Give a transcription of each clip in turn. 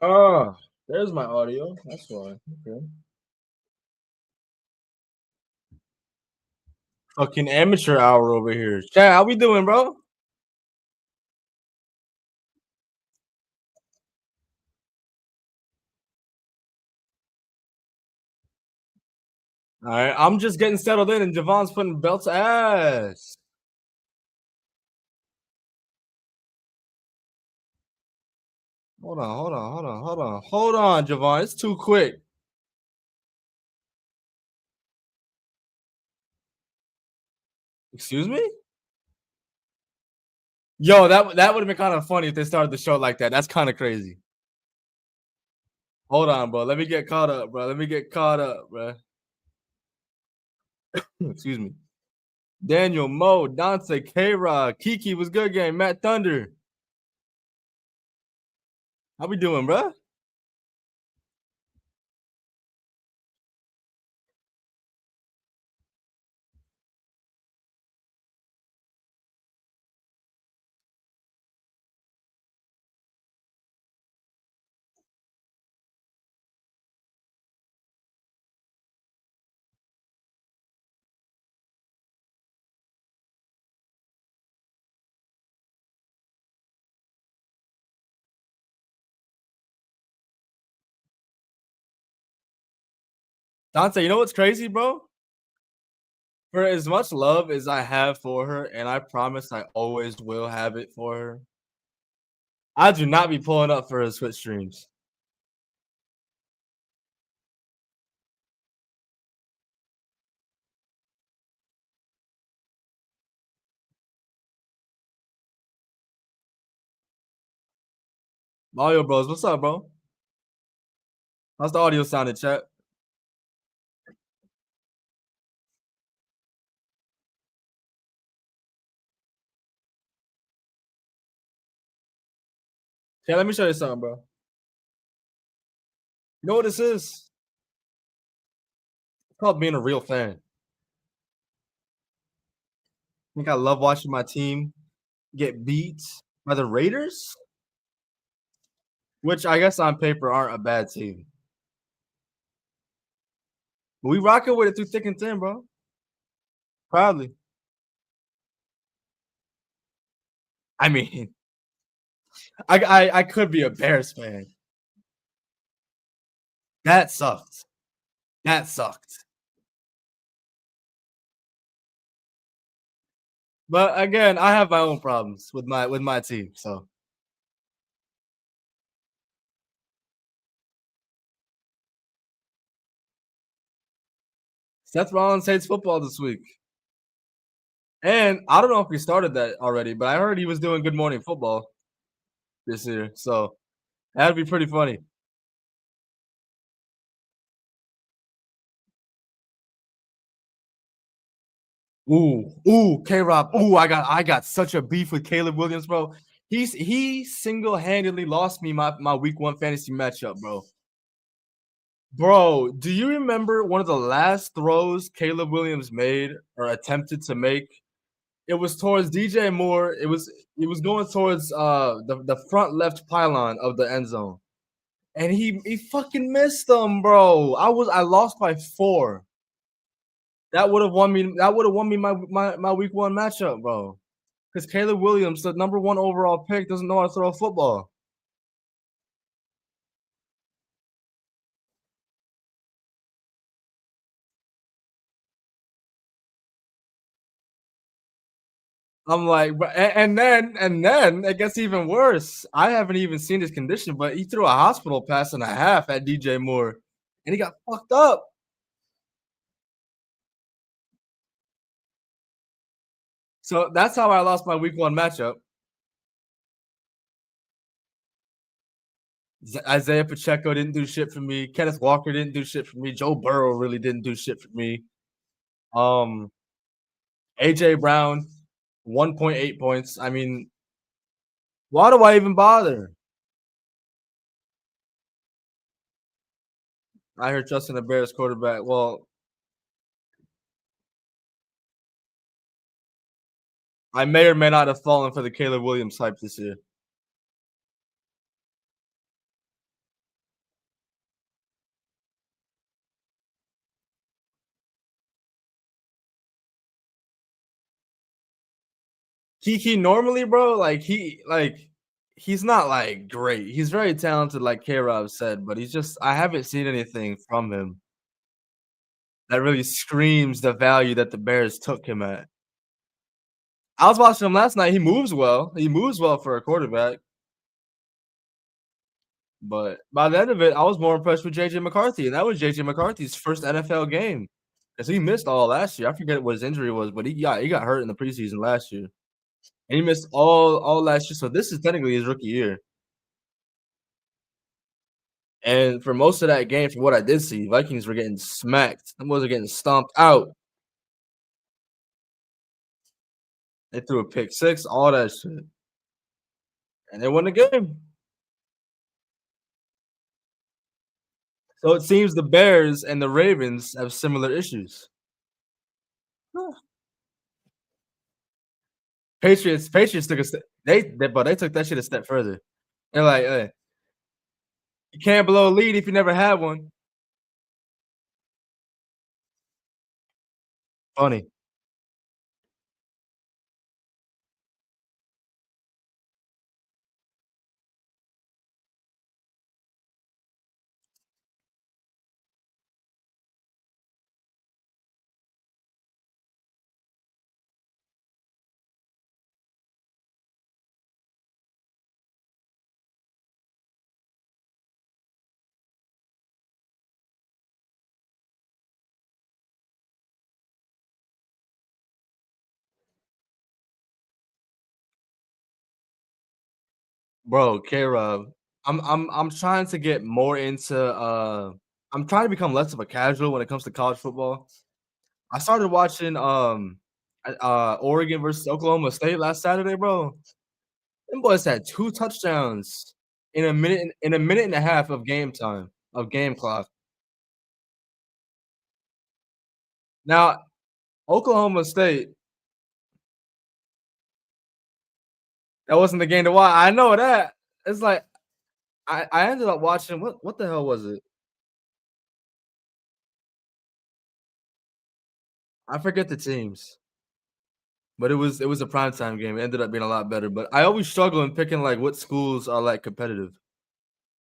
Oh, there's my audio. That's why. Okay. Fucking amateur hour over here. Chad, how we doing, bro? All right, I'm just getting settled in, and Javon's putting belts ass. Hold on, Javon. It's too quick. Excuse me? Yo, that would have been kind of funny if they started the show like that. That's kind of crazy. Hold on, bro. Let me get caught up, bro. Let me get caught up, bro. Excuse me. Daniel, Mo, Dante, K-Rod, Kiki was good game. Matt Thunder. How we doing, bro? Dante, you know what's crazy, bro? For as much love as I have for her, and I promise I always will have it for her, I do not be pulling up for her Twitch streams. Mario Bros, what's up, bro? How's the audio sounding, chat? Yeah, let me show you something, bro. You know what this is? It's called being a real fan. I think I love watching my team get beat by the Raiders, which I guess on paper aren't a bad team. But we rocking with it through thick and thin, bro. Proudly. I mean, I could be a Bears fan. That sucked. That sucked. But again, I have my own problems with my team. So Seth Rollins hates football this week. And I don't know if we started that already, but I heard he was doing Good Morning Football this year. So that'd be pretty funny. K-Rob. I got such a beef with Caleb Williams, bro. He single-handedly lost me my week 1 fantasy matchup, bro. Bro, do you remember one of the last throws Caleb Williams made or attempted to make? It was towards DJ Moore. It was going towards the front left pylon of the end zone. And he fucking missed them, bro. I lost by 4. That would have won me my week 1 matchup, bro. Because Caleb Williams, the number 1 overall pick, doesn't know how to throw a football. I'm like, and then it gets even worse. I haven't even seen his condition, but he threw a hospital pass and a half at DJ Moore, and he got fucked up. So that's how I lost my week 1 matchup. Isaiah Pacheco didn't do shit for me. Kenneth Walker didn't do shit for me. Joe Burrow really didn't do shit for me. AJ Brown, 1.8 points. I mean, why do I even bother? I heard Justin the Bears quarterback. Well, I may or may not have fallen for the Caleb Williams hype this year. Normally, bro, he's not, like, great. He's very talented, like K-Rob said, but he's just I haven't seen anything from him that really screams the value that the Bears took him at. I was watching him last night, he moves well. He moves well for a quarterback, but by the end of it, I was more impressed with JJ McCarthy, and that was JJ McCarthy's first NFL game, 'cause he missed all last year. I forget what his injury was, but he got hurt in the preseason last year, and he missed all last year, so this is technically his rookie year. And for most of that game, from what I did see, Vikings were getting smacked. Them boys are getting stomped out. They threw a pick six, all that shit, and they won the game. So it seems the Bears and the Ravens have similar issues. Huh. Patriots took a step. They took that shit a step further. They're like, "Hey, you can't blow a lead if you never had one." Funny. Bro, K-Rob, I'm trying to get more into, I'm trying to become less of a casual when it comes to college football. I started watching, Oregon versus Oklahoma State last Saturday, bro. Them boys had 2 touchdowns in a minute and a half of game time, of game clock. Now, Oklahoma State, that wasn't the game to watch. I know that. It's like I ended up watching what the hell was it? I forget the teams, but it was a primetime game. It ended up being a lot better, but I always struggle in picking, like, what schools are, like, competitive.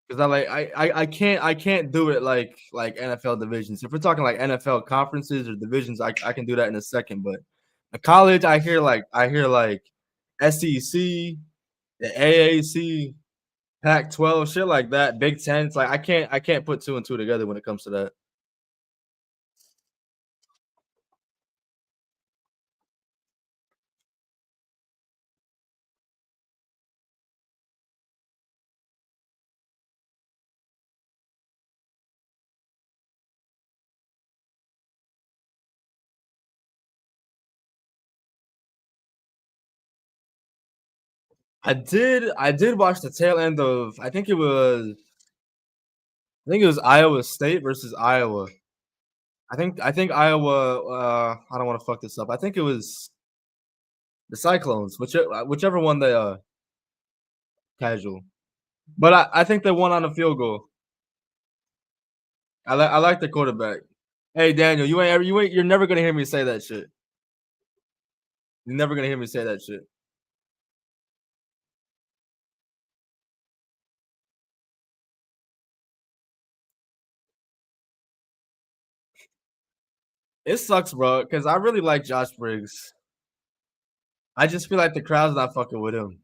'Cause I can't do it like NFL divisions. If we're talking like NFL conferences or divisions, I can do that in a second, but a college, I hear like SEC, the AAC, Pac-12, shit like that, Big 10. It's like I can't put 2 and 2 together when it comes to that. I did watch the tail end of I think it was Iowa State versus Iowa. I think Iowa, I don't wanna fuck this up. I think it was the Cyclones, whichever one they, casual. But I think they won on a field goal. I like the quarterback. Hey, Daniel, you're never gonna hear me say that shit. You're never gonna hear me say that shit. It sucks, bro, because I really like Josh Briggs. I just feel like the crowd's not fucking with him.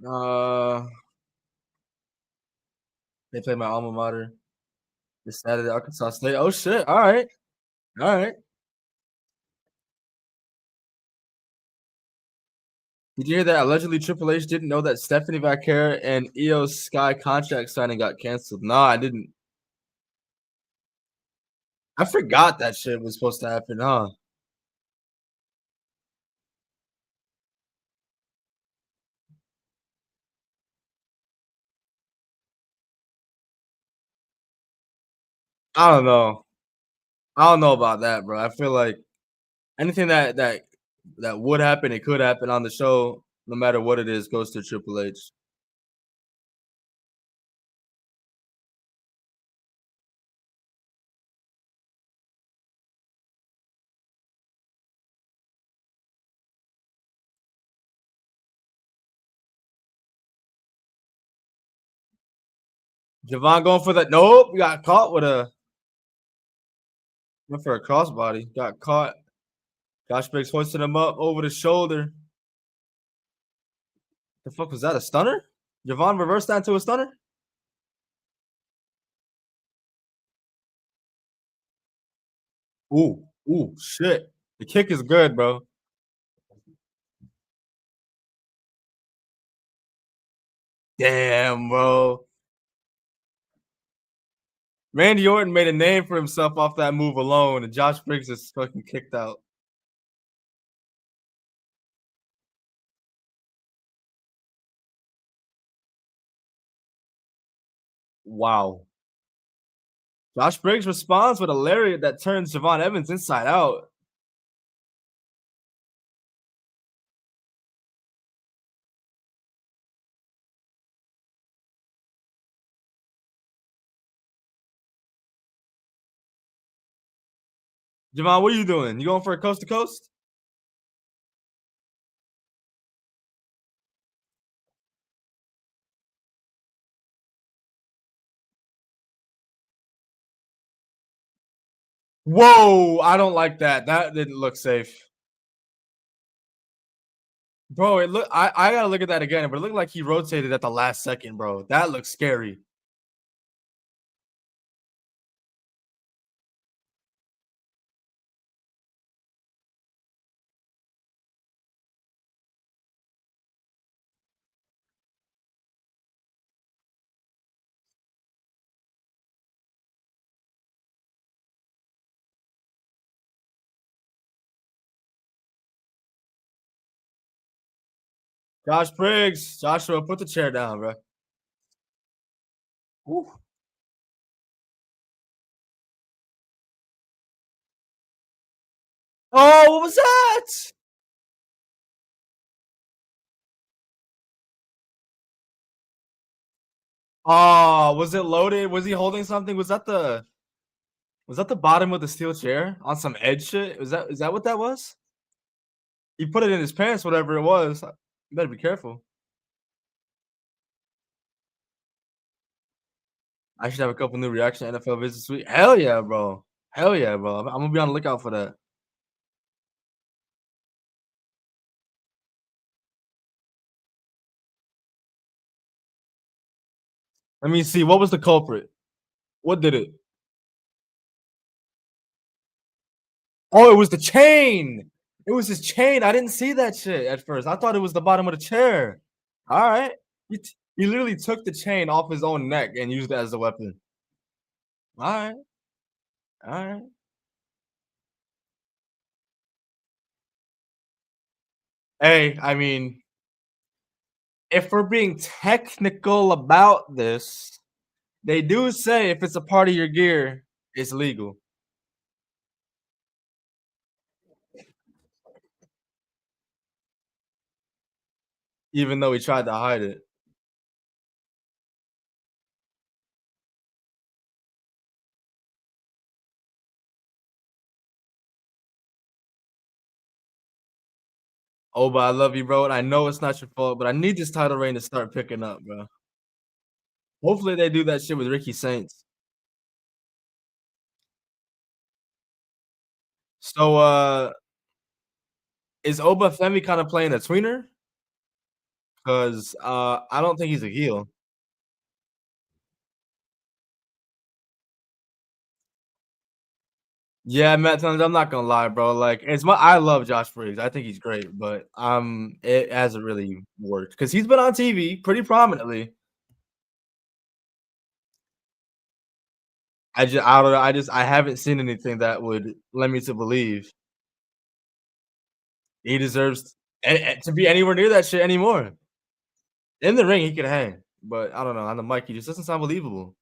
Uh, they play my alma mater this Saturday, Arkansas State. Oh shit! All right. Did you hear that allegedly Triple H didn't know that Stephanie Vaquer and Io Sky contract signing got canceled? No, I didn't. I forgot that shit was supposed to happen, huh? I don't know. I don't know about that, bro. I feel like anything that would happen, it could happen on the show, no matter what it is, goes to Triple H. Javon going for that. Nope, got caught with a went for a crossbody. Got caught. Josh Briggs hoisted him up over the shoulder. The fuck was that? A stunner? Javon reversed that into a stunner? Ooh, ooh, shit. The kick is good, bro. Damn, bro. Randy Orton made a name for himself off that move alone, and Josh Briggs is fucking kicked out. Wow. Josh Briggs responds with a lariat that turns Javon Evans inside out. Javon, what are you doing? You going for a coast to coast? Whoa, I don't like that. That didn't look safe. Bro, I gotta look at that again, but it looked like he rotated at the last second, bro. That looks scary. Josh Briggs, Joshua, put the chair down, bro. Woo. Oh, what was that? Oh, was it loaded? Was he holding something? Was that the bottom of the steel chair on some edge shit? Is that what that was? He put it in his pants, whatever it was. You better be careful. I should have a couple new reaction to NFL visits this week. Hell yeah, bro. Hell yeah, bro. I'm gonna be on the lookout for that. Let me see. What was the culprit? What did it? Oh, it was the chain. It was his chain. I didn't see that shit at first. I thought it was the bottom of the chair. All right. He literally took the chain off his own neck and used it as a weapon. All right. All right. Hey, I mean, if we're being technical about this, they do say if it's a part of your gear, it's legal, even though he tried to hide it. Oh, but I love you, bro. And I know it's not your fault, but I need this title reign to start picking up, bro. Hopefully they do that shit with Ricky Saints. So is Oba Femi kind of playing a tweener? Because I don't think he's a heel. Yeah, Matt Tunney, I'm not gonna lie, bro. Like, I love Josh Briggs. I think he's great, but it hasn't really worked because he's been on TV pretty prominently. I don't know. I haven't seen anything that would led me to believe he deserves to be anywhere near that shit anymore. In the ring, he could hang, but I don't know. On the mic, he just doesn't sound believable.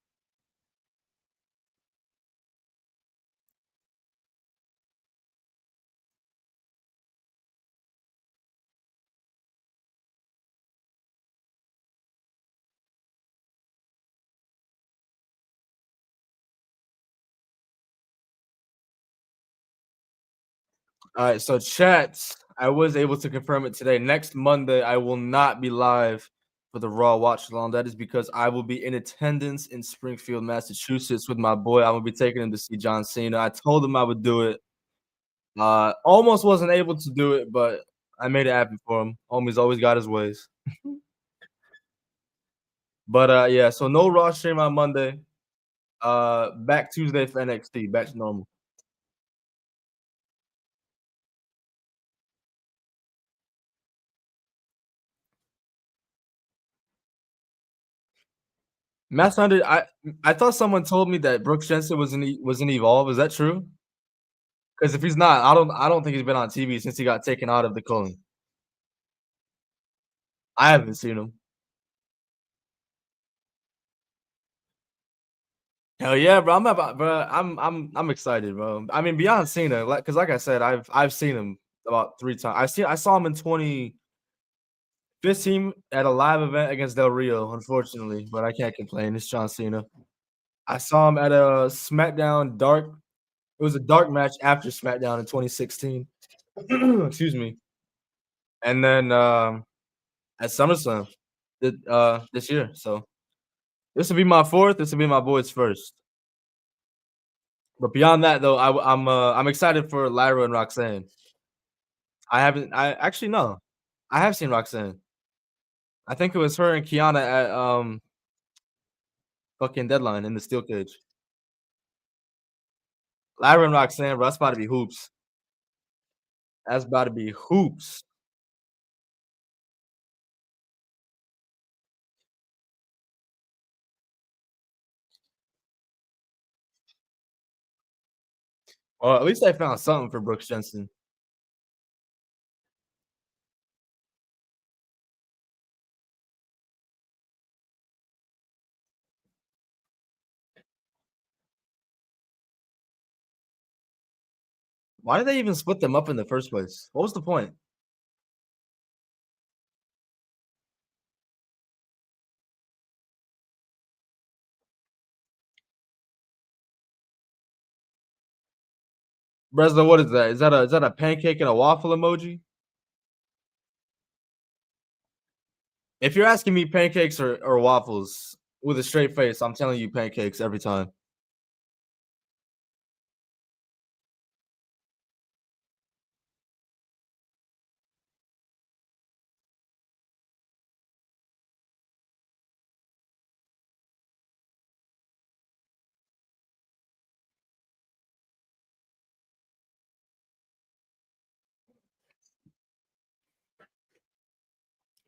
All right, so chats, I was able to confirm it today. Next Monday, I will not be live for the Raw Watch Along. That is because I will be in attendance in Springfield, Massachusetts with my boy. I'm gonna be taking him to see John Cena. I told him I would do it. Almost wasn't able to do it, but I made it happen for him. Homie's always got his ways. But yeah, so no Raw stream on Monday. Back Tuesday for NXT, back to normal. Matt Thunder, I thought someone told me that Brooks Jensen was in Evolve. Is that true? Because if he's not, I don't think he's been on TV since he got taken out of the Culling. I haven't seen him. Hell yeah, bro! I'm excited, bro. I mean, beyond Cena, because like I said, I've seen him about 3 times. I saw him in 2015 at a live event against Del Rio, unfortunately, but I can't complain. It's John Cena. I saw him at a SmackDown Dark. It was a dark match after SmackDown in 2016. Excuse me. And then at SummerSlam this year. So this will be my fourth. This will be my boy's first. But beyond that, though, I'm excited for Lyra and Roxanne. I haven't. I actually no. I have seen Roxanne. I think it was her and Kiana at fucking Deadline in the steel cage. Lyra and Roxanne, bro, that's about to be hoops. That's about to be hoops. Well, at least I found something for Brooks Jensen. Why did they even split them up in the first place? What was the point? Bresla, what is that? Is that a pancake and a waffle emoji? If you're asking me pancakes or waffles with a straight face, I'm telling you pancakes every time.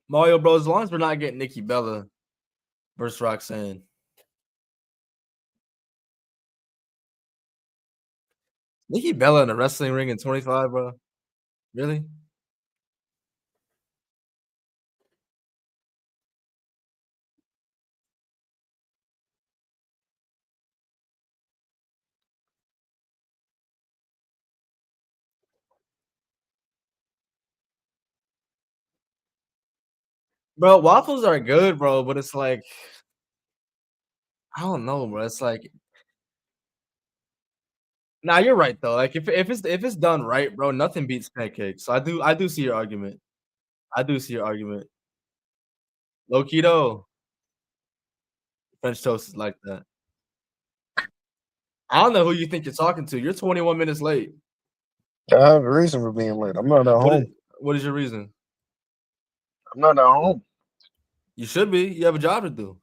Mario Bros. As long as we're not getting Nikki Bella versus Roxanne. Nikki Bella in a wrestling ring in 25, bro. Really? Bro, waffles are good, bro, but it's like I don't know, bro. It's like nah, you're right though. Like if it's done right, bro, nothing beats pancakes. So I do see your argument. I do see your argument. Low key though, French toast is like that. I don't know who you think you're talking to. You're 21 minutes late. I have a reason for being late. I'm not at What is home. what is your reason? I'm not at home. You should be. You have a job to do.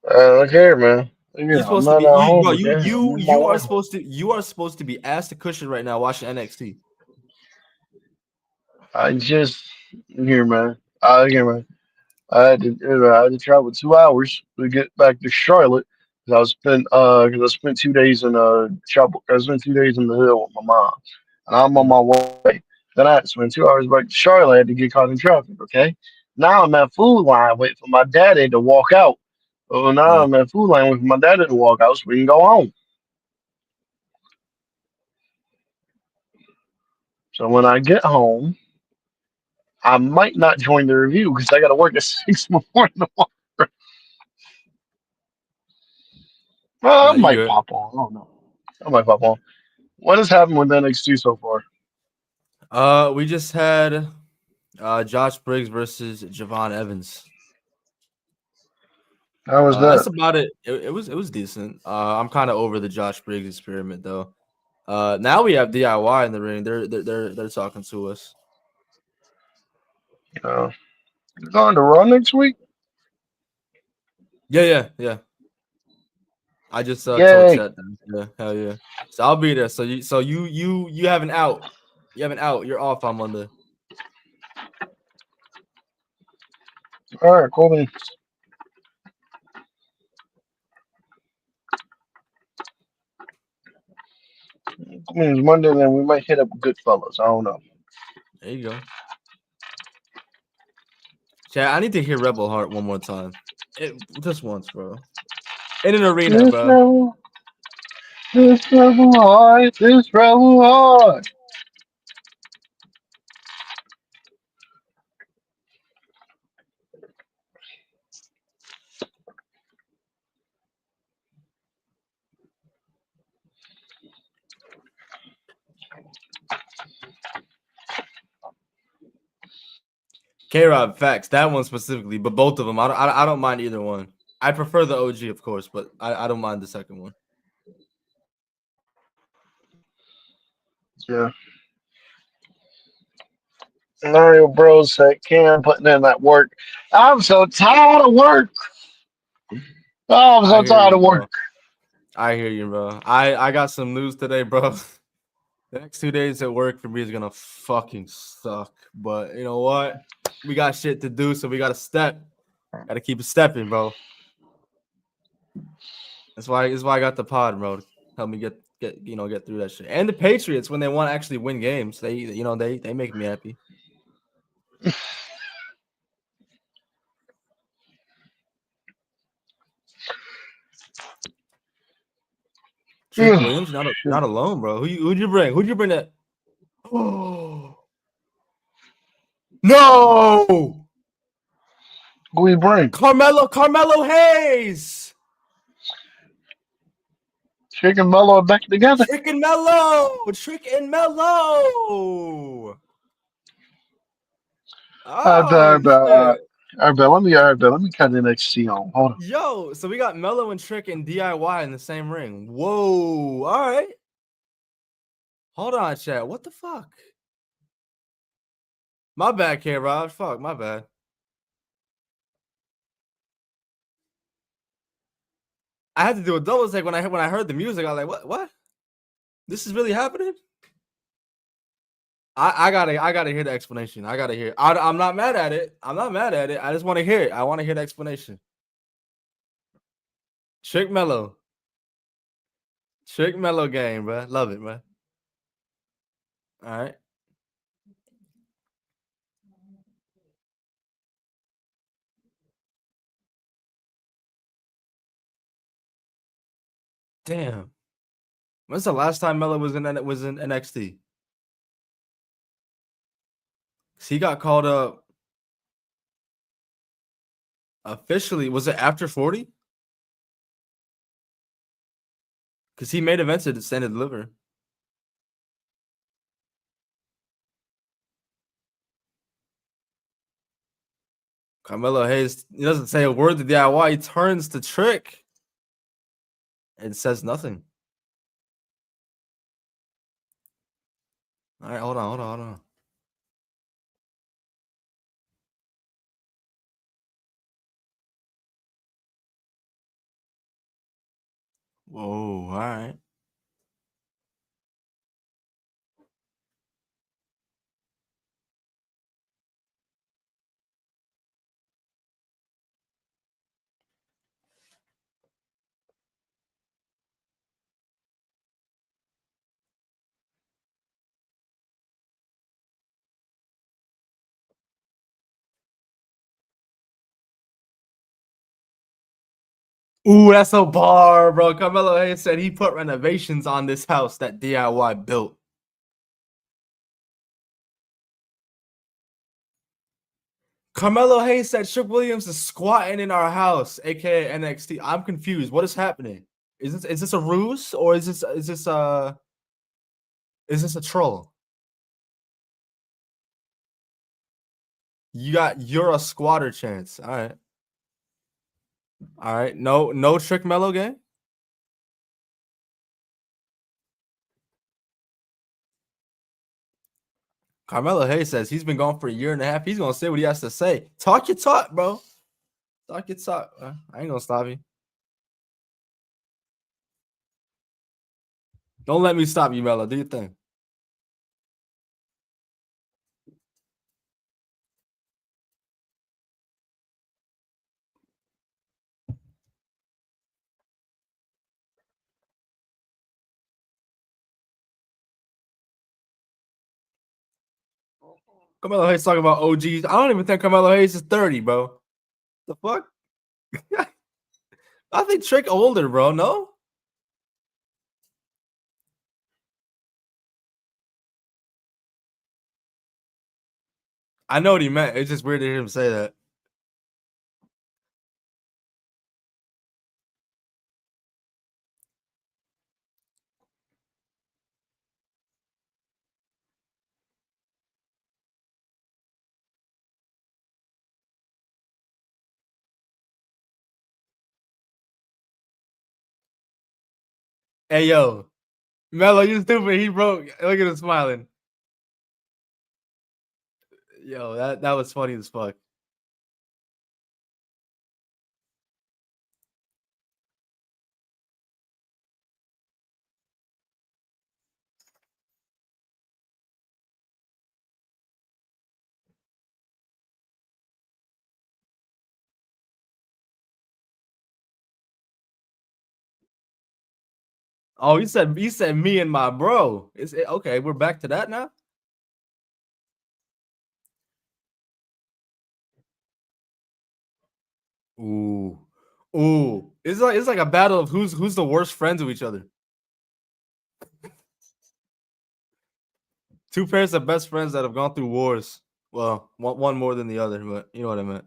Look here, man. Yeah, You're I'm supposed to not be at you, home bro. again. I'm on my You are way. supposed to be ass to cushion right now watching NXT. I just here, man. Again, man. I had to travel 2 hours to get back to Charlotte. 'Cause I spent 2 days in I spent 2 days in the hill with my mom, and I'm on Mm, my way. Then I had to spend 2 hours back to Charlotte. I had to get caught in traffic. Okay, now I'm at food line waiting for my daddy to walk out. Oh, now mm. I'm at food line waiting for my daddy to walk out so we can go home. So when I get home, I might not join the review because I got to work at 6 in the morning tomorrow. Well, I Nah, you might good. pop on. I don't know. I might pop on. What has happened with NXT so far? We just had Josh Briggs versus Javon Evans. How was That's that? about it. It was decent. I'm kind of over the Josh Briggs experiment though. Now we have DIY in the ring. They're talking to us. Uh, you going to Raw next week? Yeah. I just told Yay! Chet that. Yeah, hell yeah. So I'll be there. So you have an out. You have an out. You're off on Monday. All right, cool. Then. Means Monday, then we might hit up Goodfellas. I don't know. There you go. Chat. I need to hear Rebel Heart one more time. Just once, bro. In an arena, This bro. rebel, this rebel heart, this rebel heart. K-Rob, facts. That one specifically, but both of them. I don't mind either one. I prefer the OG, of course, but I don't mind the second one. Yeah. Mario Bros said Cam putting in that work. I'm so tired of work. Oh, I'm I so hear tired you, of work. bro. I hear you, bro. I got some news today, bro. The next 2 days at work for me is gonna fucking suck. But you know what? We got shit to do, so we gotta step. Gotta keep it stepping, bro. That's why I got the pod, bro. To help me get through that shit. And the Patriots, when they want to actually win games, they make me happy. Trick Ugh, Williams, shit. not alone, bro. Who'd you bring? Who'd you bring that? Oh no! Who we bring? Carmelo Hayes! Chicken Mellow back together. Trick and Mello! Trick and Mello! I Oh bet, shit. I bet, let me cut the NXT on. Hold on. Yo, so we got Mello and Trick and DIY in the same ring. Whoa. All right. Hold on, chat. What the fuck? My bad, K Rod. Fuck, my bad. I had to do a double take when I heard the music. I was like, what? This is really happening? I gotta hear the explanation. I gotta hear. I'm not mad at it. I'm not mad at it. I just want to hear it. I want to hear the explanation. Trick Mello. Trick Mello game, bro. Love it, bro. All right. Damn. When's the last time Mello was in NXT? 'Cause he got called up officially. Was it after 40? Because he made events at Stand and Deliver. Carmelo Hayes, he doesn't say a word to DIY. He turns to Trick and says nothing. All right, hold on. Whoa, all right. Ooh, that's a bar, bro. Carmelo Hayes said he put renovations on this house that DIY built. Carmelo Hayes said Trick Williams is squatting in our house, aka NXT. I'm confused. What is happening? Is this a ruse or is this a troll? You're a squatter chance. All right. All right. No Trick Mello game. Carmelo Hayes says he's been gone for a year and a half. He's gonna say what he has to say. Talk your talk, bro. Talk your talk. I ain't gonna stop you. Don't let me stop you, Mello. Do your thing. Carmelo Hayes talking about OGs. I don't even think Carmelo Hayes is 30, bro. The fuck? I think Trick older, bro. No? I know what he meant. It's just weird to hear him say that. Hey, yo. Mello, you stupid. He broke. Look at him smiling. Yo, that was funny as fuck. Oh, he said me and my bro. Okay? We're back to that now. Ooh, ooh. It's like a battle of who's the worst friends of each other. Two pairs of best friends that have gone through wars. Well, one more than the other, but you know what I meant.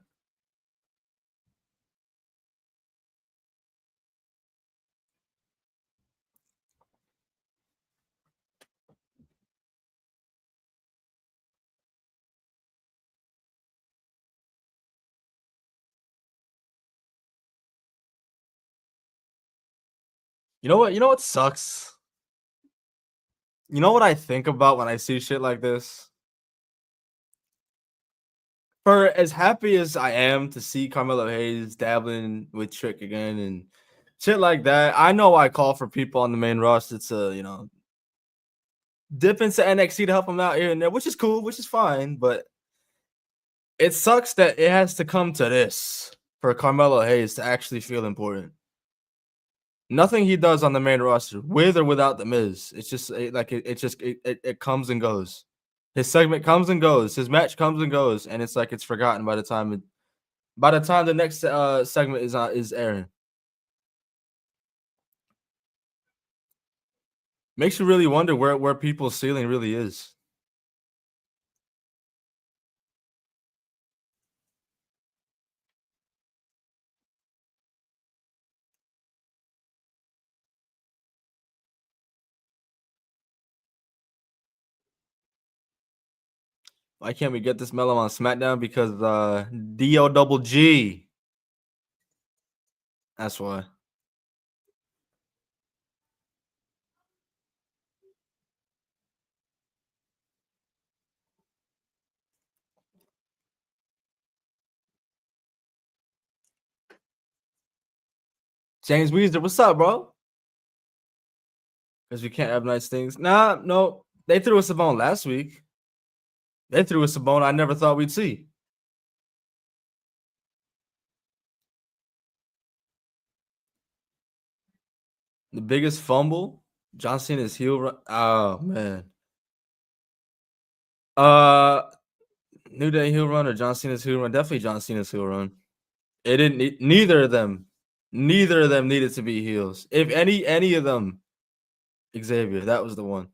You know what? You know what sucks? You know what I think about when I see shit like this? For as happy as I am to see Carmelo Hayes dabbling with Trick again and shit like that, I know I call for people on the main roster to, dip into NXT to help them out here and there, which is cool, which is fine, but it sucks that it has to come to this for Carmelo Hayes to actually feel important. Nothing he does on the main roster, with or without the Miz, it's just it comes and goes. His segment comes and goes. His match comes and goes, and it's like it's forgotten by the time the next segment is airing. Makes you really wonder where people's ceiling really is. Why can't we get this mellow on SmackDown? Because DO double G. That's why. James Weezer, what's up, bro? because we can't have nice things. Nah, no, they threw us a bone last week. They threw us a bone I never thought we'd see. The biggest fumble, John Cena's heel run. Oh man. Uh, New Day heel run or John Cena's heel run? Definitely John Cena's heel run. It didn't. Neither of them. Neither of them needed to be heels. If any of them, Xavier, that was the one.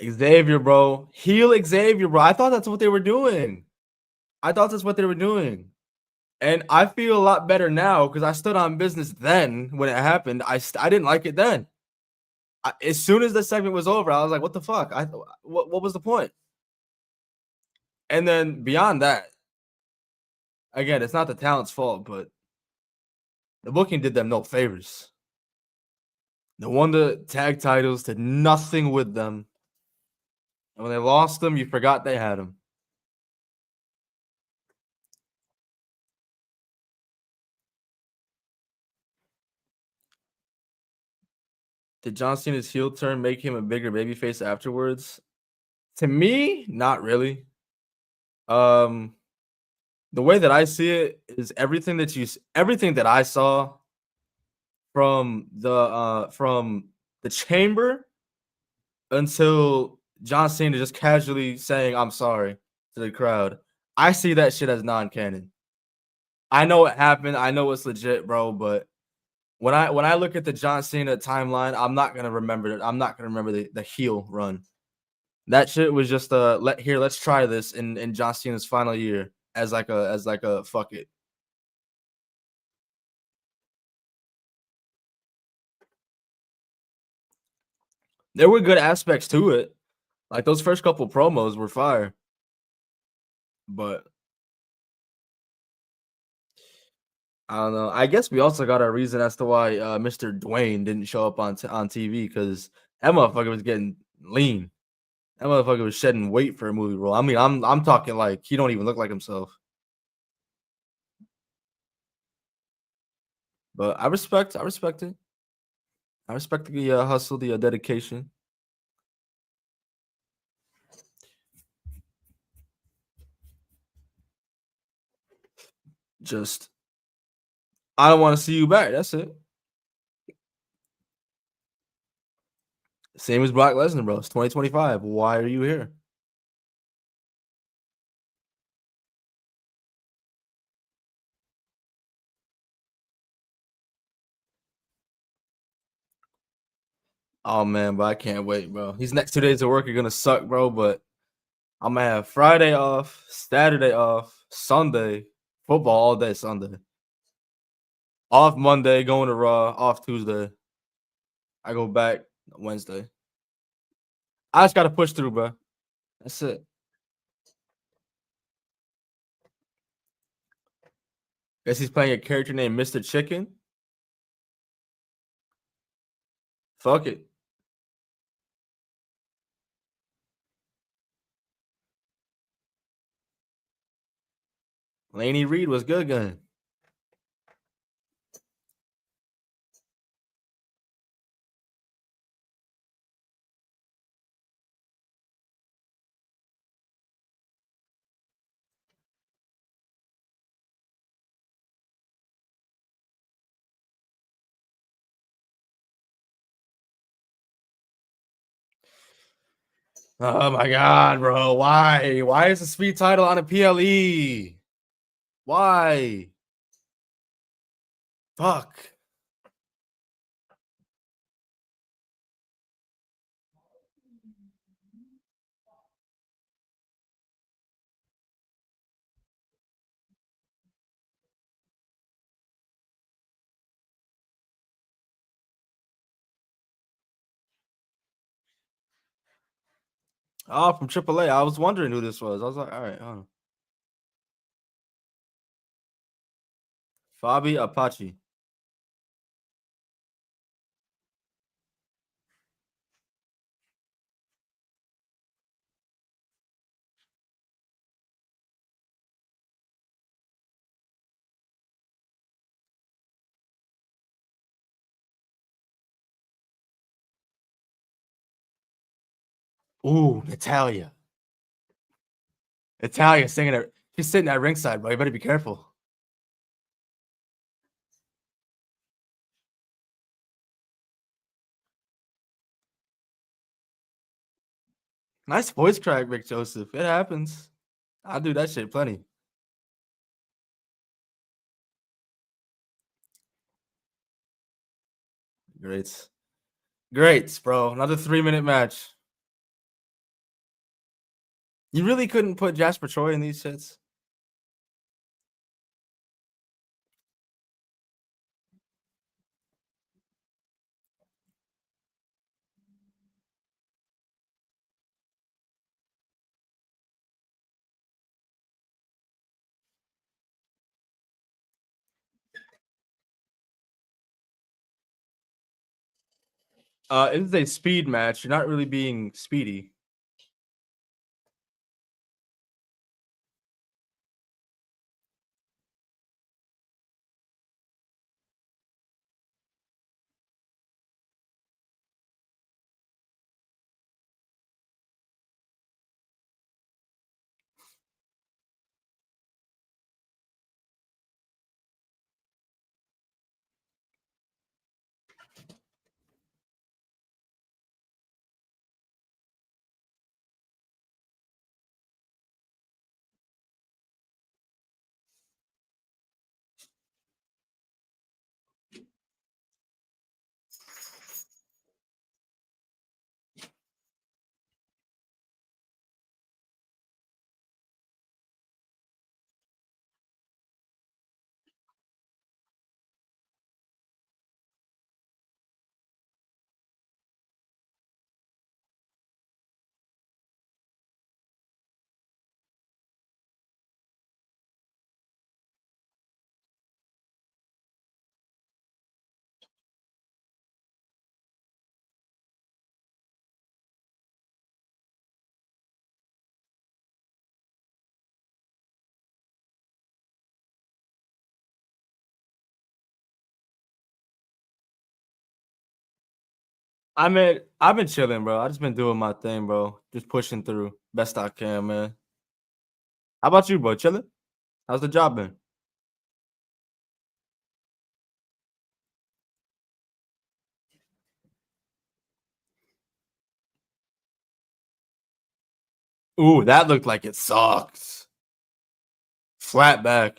Xavier, bro. Heel Xavier, bro. I thought that's what they were doing. I thought that's what they were doing. And I feel a lot better now because I stood on business then when it happened. I didn't like it then. As soon as the segment was over, I was like, "What the fuck? What was the point?" And then beyond that, again, it's not the talent's fault, but the booking did them no favors. They won the tag titles, did nothing with them, and when they lost them, you forgot they had them. Did John Cena's heel turn make him a bigger babyface afterwards? To me, not really. Um, the way that I see it is everything that I saw from the chamber until John Cena just casually saying "I'm sorry" to the crowd. I see that shit as non-canon. I know it happened. I know it's legit, bro. But when I look at the John Cena timeline, I'm not gonna remember it. I'm not gonna remember the heel run. That shit was just let's try this in John Cena's final year as like a fuck it. There were good aspects to it. Like those first couple promos were fire. But I don't know. I guess we also got our reason as to why Mr. Dwayne didn't show up on TV because that motherfucker was getting lean. That motherfucker was shedding weight for a movie role. I mean, I'm talking like he don't even look like himself. But I respect it. I respect the hustle, the dedication. Just I don't want to see you back. That's it. Same as Brock Lesnar, bro. It's 2025. Why are you here? Oh man, but I can't wait, bro. These next 2 days of work are gonna suck, bro. But I'm gonna have Friday off, Saturday off, Sunday football all day. Sunday off Monday, going to Raw. Off Tuesday. I go back Wednesday. I just gotta push through, bro. That's it. Guess he's playing a character named Mr. Chicken. Fuck it. Laney Reed was good gun. Oh my god, bro. Why? Why is the speed title on a PLE? Why? Fuck. Oh, from AAA. I was wondering who this was. I was like, all right, hold on. Fabi Apache. Ooh, Natalia. Natalia singing it. She's sitting at ringside, bro. You better be careful. Nice voice crack, Vic Joseph. It happens. I do that shit plenty. Great. Great, bro. Another 3-minute match. You really couldn't put Jasper Troy in these shits? It is a speed match. You're not really being speedy. I mean, I've been chilling, bro. I just been doing my thing, bro. Just pushing through best I can, man. How about you, bro? Chilling? How's the job been? Ooh, that looked like it sucks. Flat back.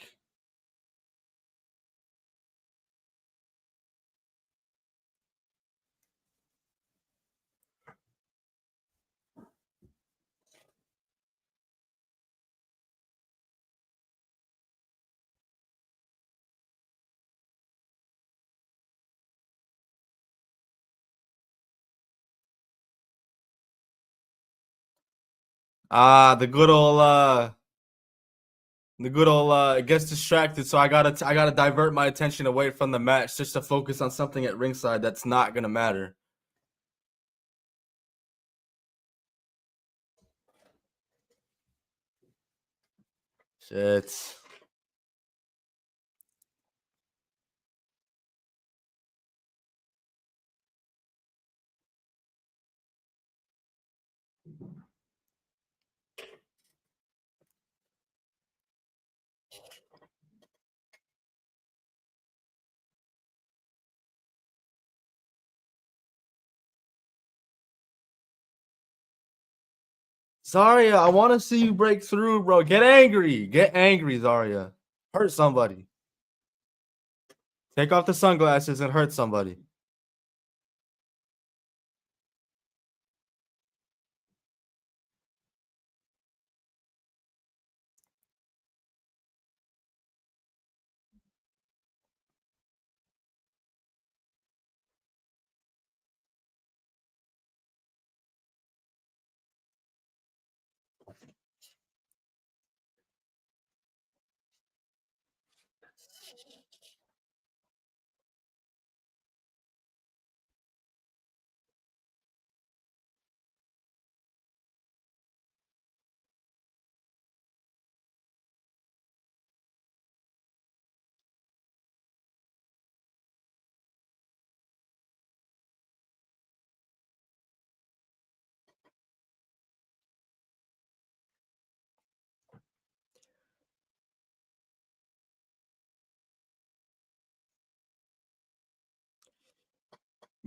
The good old it gets distracted, so I gotta divert my attention away from the match just to focus on something at ringside that's not gonna matter. Shit. Zarya, I want to see you break through, bro. Get angry. Get angry, Zarya. Hurt somebody. Take off the sunglasses and hurt somebody.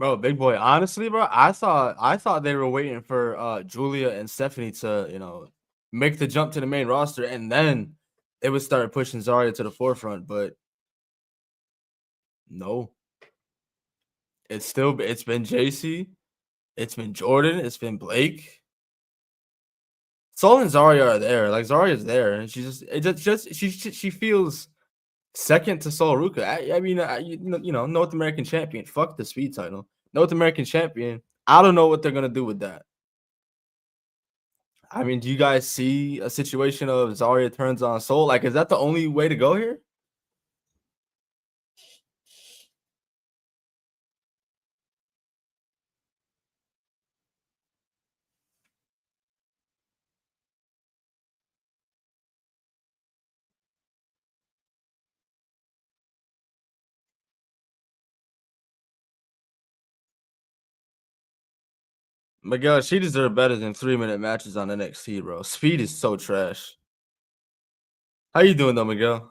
Bro, big boy. Honestly, bro, I thought they were waiting for Julia and Stephanie to, make the jump to the main roster, and then they would start pushing Zarya to the forefront. But no, it's been JC, it's been Jordan, it's been Blake. Sol and Zarya are there. Like Zarya's there, and she feels second to Sol Ruka. I mean, North American champion. Fuck the speed title. North American champion. I don't know what they're gonna do with that. I mean, do you guys see a situation of Zarya turns on Sol? Like, is that the only way to go here? Miguel, she deserved better than 3-minute matches on NXT, bro. Speed is so trash. How you doing though, Miguel?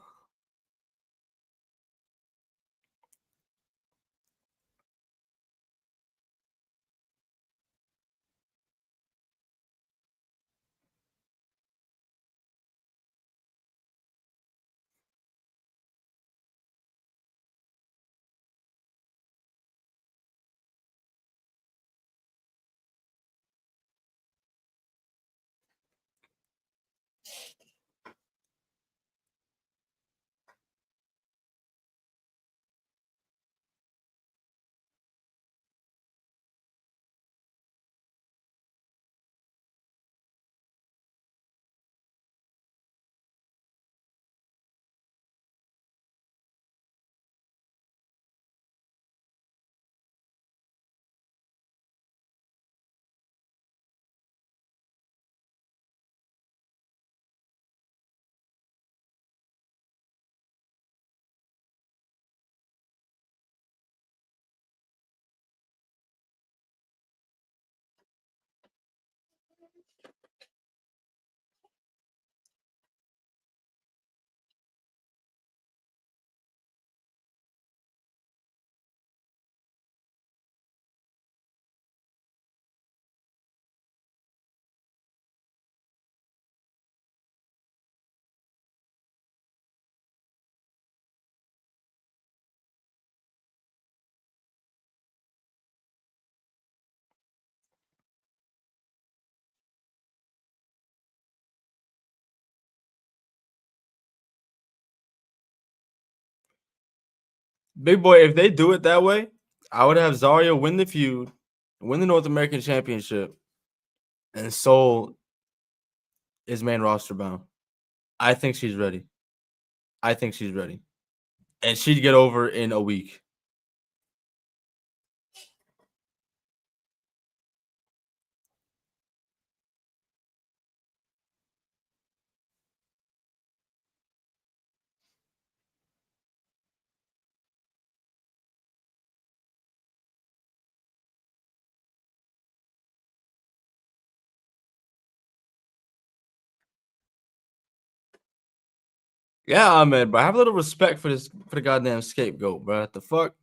Big boy, if they do it that way, I would have Zarya win the feud, win the North American Championship, and Sol is main roster bound. I think she's ready. I think she's ready. And she'd get over in a week. Yeah, Ahmed, but have a little respect for the goddamn scapegoat, bro. What the fuck?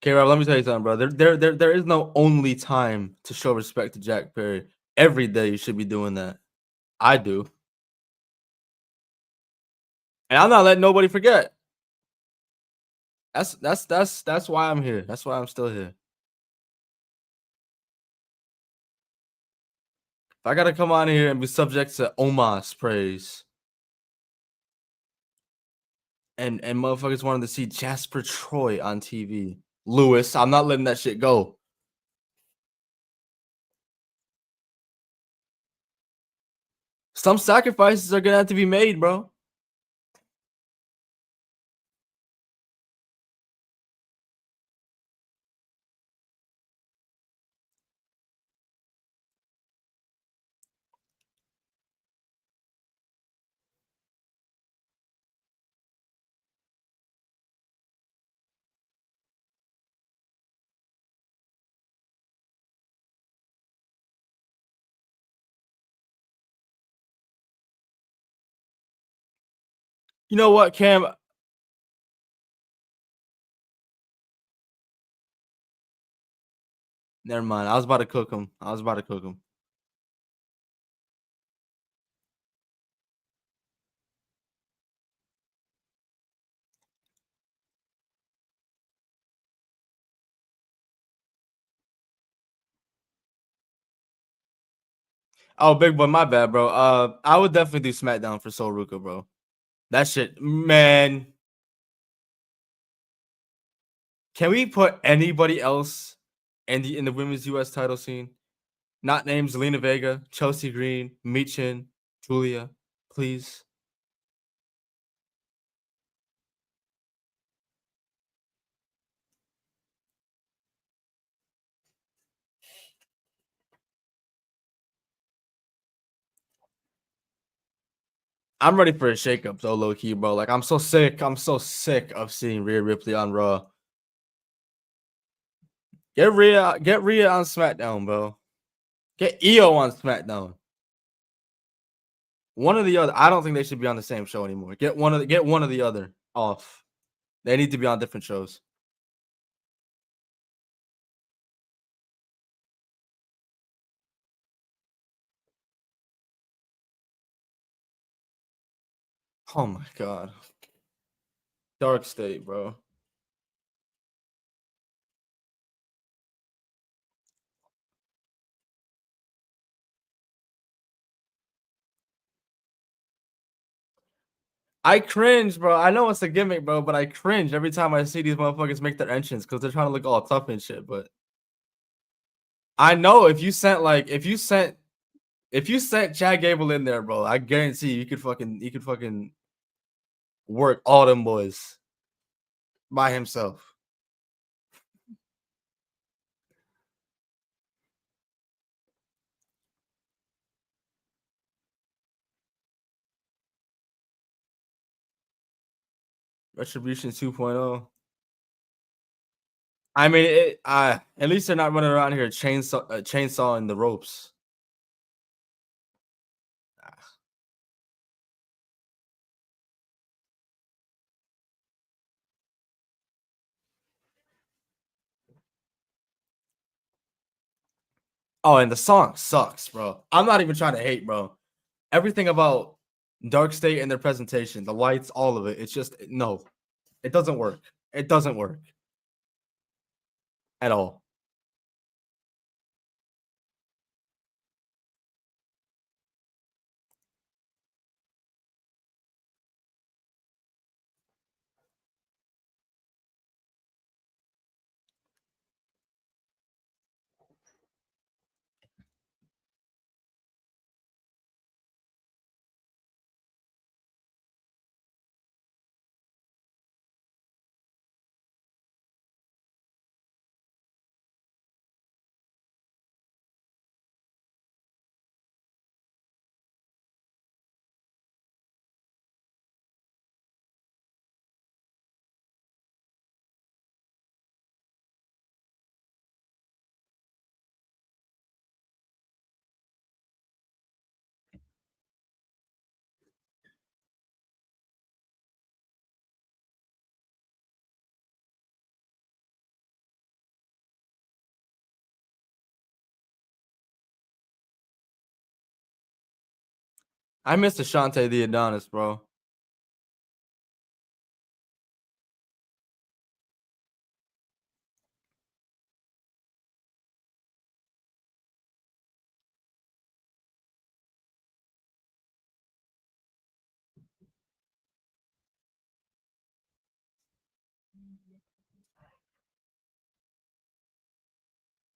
Okay, Rob, let me tell you something, bro. There is no only time to show respect to Jack Perry. Every day you should be doing that. I do. And I'm not letting nobody forget. That's why I'm here. That's why I'm still here. If I gotta come on here and be subject to Omos praise and motherfuckers wanted to see Jasper Troy on TV. Lewis, I'm not letting that shit go. Some sacrifices are gonna have to be made, bro. You know what, Cam? Never mind. I was about to cook him. I was about to cook him. Oh, big boy, my bad, bro. I would definitely do SmackDown for Sol Ruka, bro. That shit, man. Can we put anybody else in the women's US title scene? Not named Zelina Vega, Chelsea Green, Michin, Julia, please. I'm ready for a shakeup though, low key, bro. Like I'm so sick. I'm so sick of seeing Rhea Ripley on Raw. Get Rhea on SmackDown, bro. Get Io on SmackDown. One or the other. I don't think they should be on the same show anymore. Get one of the other off. They need to be on different shows. Oh my god. Dark State, bro. I cringe, bro. I know it's a gimmick, bro, but I cringe every time I see these motherfuckers make their entrance because they're trying to look all tough and shit. But I know if you sent Chad Gable in there, bro, I guarantee you could fucking work all them boys by himself. Retribution 2.0. I mean, at least they're not running around here chainsawing the ropes. Oh, and the song sucks, bro. I'm not even trying to hate, bro. Everything about Dark State and their presentation, the lights, all of it. It's just no, it doesn't work. It doesn't work at all. I missed Ashante the Adonis, bro.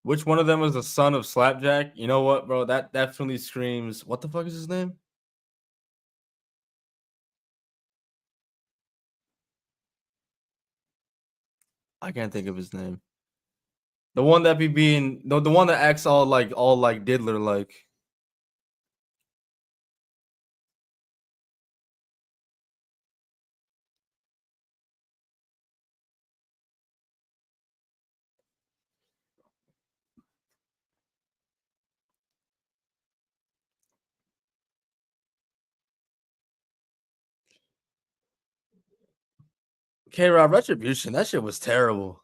Which one of them is the son of Slapjack? You know what, bro? That definitely screams. What the fuck is his name? I can't think of his name. The one that be being the one that acts all like diddler like. K-Rod Retribution, that shit was terrible.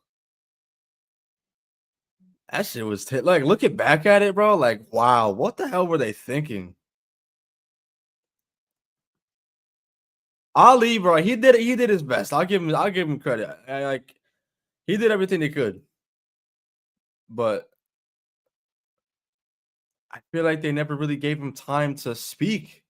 That shit was like, looking back at it, bro, like, wow, what the hell were they thinking? Ali, bro, he did his best. I'll give him credit. Like, he did everything he could. But I feel like they never really gave him time to speak.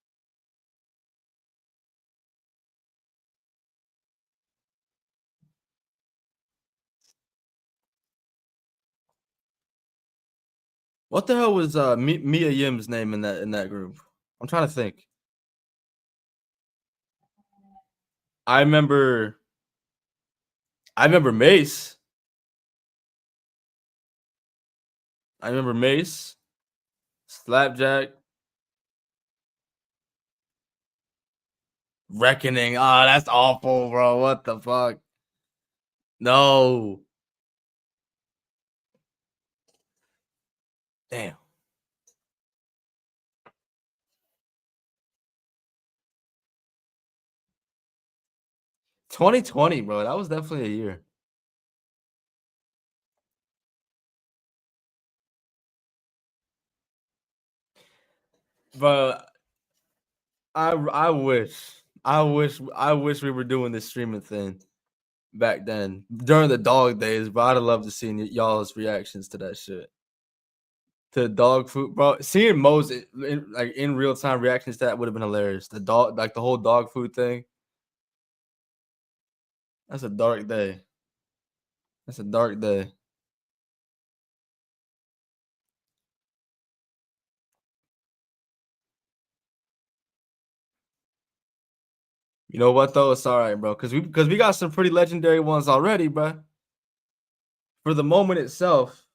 What the hell was Mia Yim's name in that group? I'm trying to think. I remember I remember Mace. I remember Mace, Slapjack, Reckoning. Oh, that's awful, bro. What the fuck? No. Damn. 2020, bro. That was definitely a year. Bro, I wish we were doing this streaming thing back then during the dog days, but I'd have loved to see y'all's reactions to that shit. To dog food, bro. Seeing Mo's like in real time reactions to that would have been hilarious. The dog, like the whole dog food thing. That's a dark day. That's a dark day. You know what though? It's all right, bro. Because we got some pretty legendary ones already, bro. For the moment itself,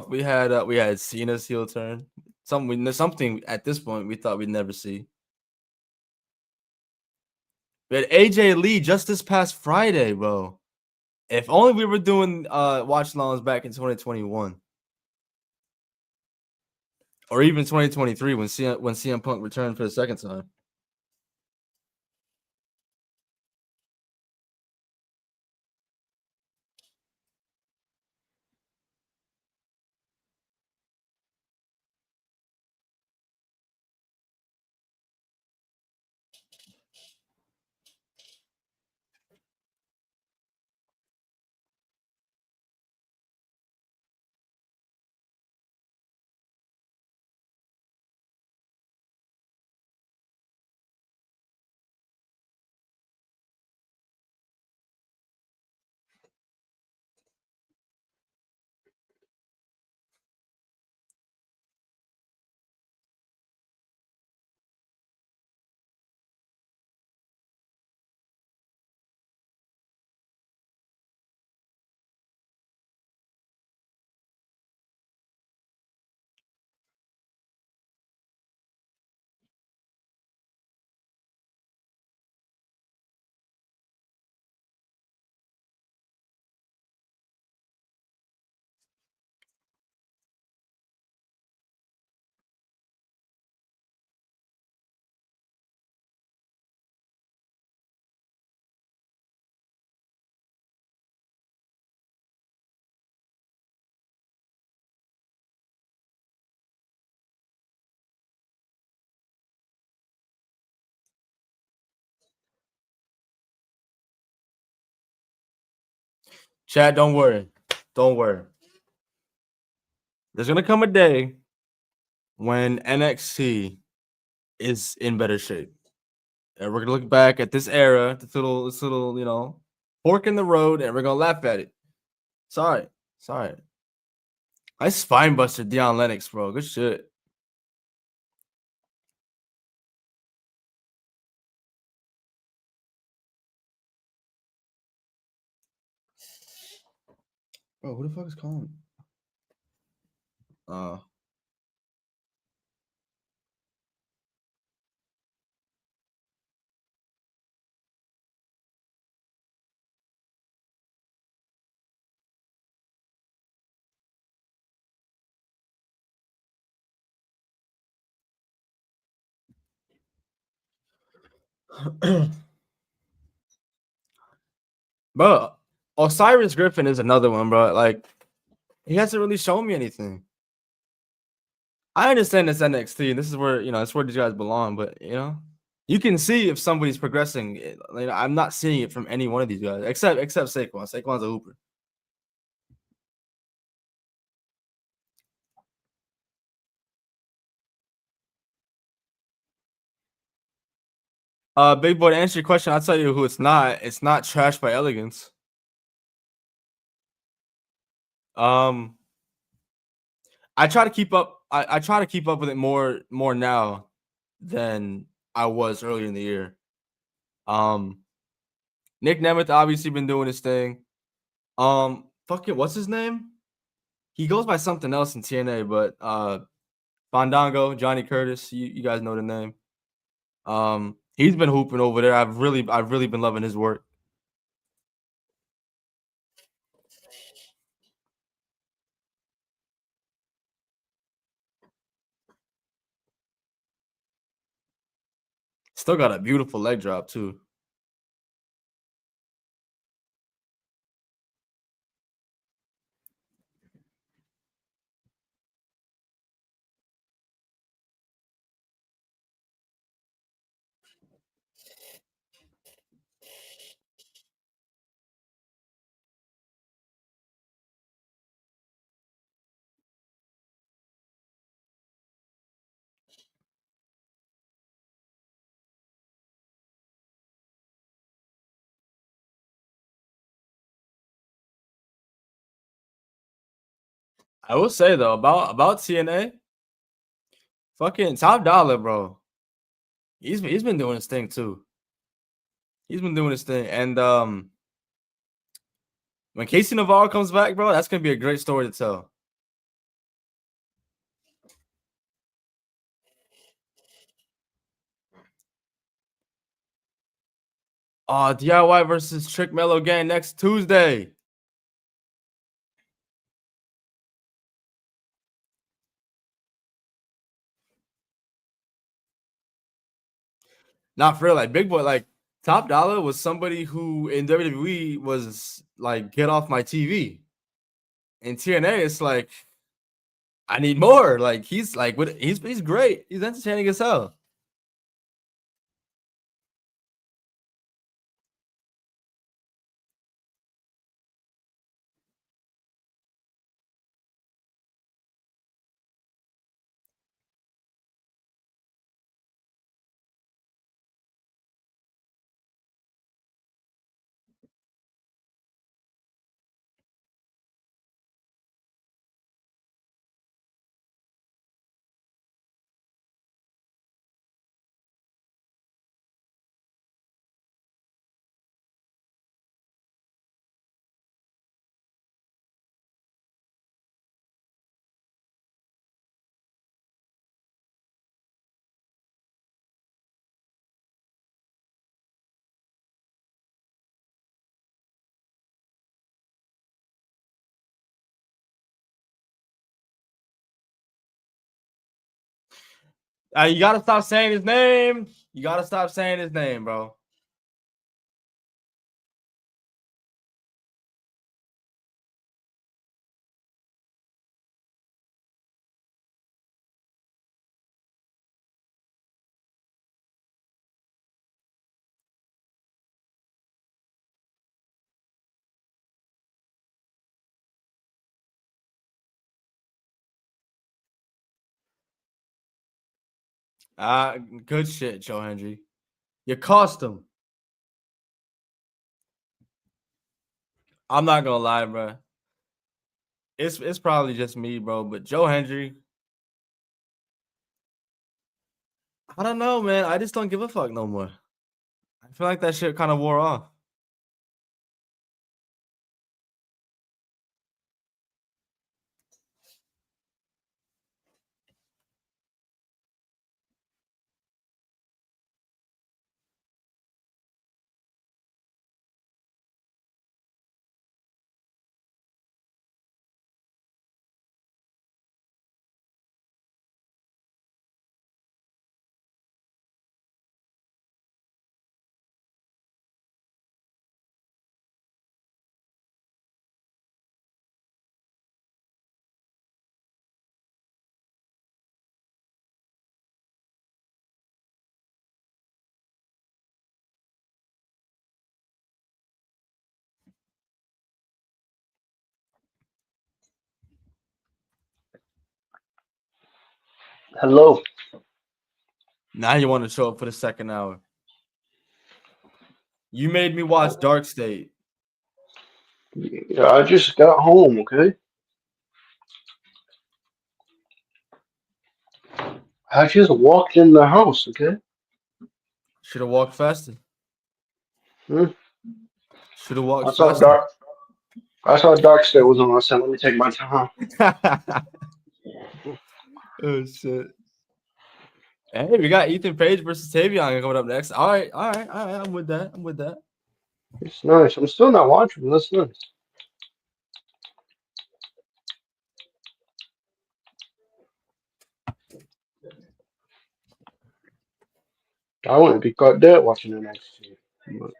we had Cena's heel turn. Something at this point we thought we'd never see. We had AJ Lee just this past Friday, bro. If only we were doing watch alongs back in 2021. Or even 2023 when CM Punk returned for the second time. Chad, don't worry. Don't worry. There's gonna come a day when NXT is in better shape. And we're gonna look back at this era, this little, fork in the road, and we're gonna laugh at it. Sorry. Sorry. I spine buster Deion Lennox, bro. Good shit. Bro, who the fuck is calling? Uh Bro, Osiris Griffin is another one, bro. Like, he hasn't really shown me anything. I understand it's NXT, and this is where it's where these guys belong. But you can see if somebody's progressing. I'm not seeing it from any one of these guys, except Saquon. Saquon's a hooper. Big boy, to answer your question, I'll tell you who it's not. It's not Trash by Elegance. Um, I try to keep up. I try to keep up with it more now than I was earlier in the year. Nick Nemeth obviously been doing his thing. Fucking what's his name? He goes by something else in TNA, but Fandango, Johnny Curtis, you guys know the name. He's been hooping over there. I've really been loving his work. Still got a beautiful leg drop too. I will say though about TNA, fucking Top Dollar, bro. He's been doing his thing too. He's been doing his thing, and when Casey Navarro comes back, bro, that's gonna be a great story to tell. DIY versus Trick Mellow Gang next Tuesday. Not for real, like Big Boy, like Top Dollar was somebody who in WWE was like, get off my TV. In TNA, it's like I need more. Like he's like, he's great. He's entertaining as hell. You gotta stop saying his name. You gotta stop saying his name, bro. Good shit, Joe Hendry. You cost him. I'm not gonna lie, bro. It's probably just me, bro. But Joe Hendry, I don't know, man. I just don't give a fuck no more. I feel like that shit kind of wore off. Hello. Now you want to show up for the second hour. You made me watch Dark State. Yeah, I just got home, okay? I just walked in the house, okay? Should have walked faster. Hmm? Should have walked I saw faster. Dark I saw Dark State was on. I said, let me take my time. Oh shit. Hey, we got Ethan Page versus Tavion coming up next. All right. I'm with that. I'm with that. It's nice. I'm still not watching. That's nice. I wouldn't be caught dead watching the next year. But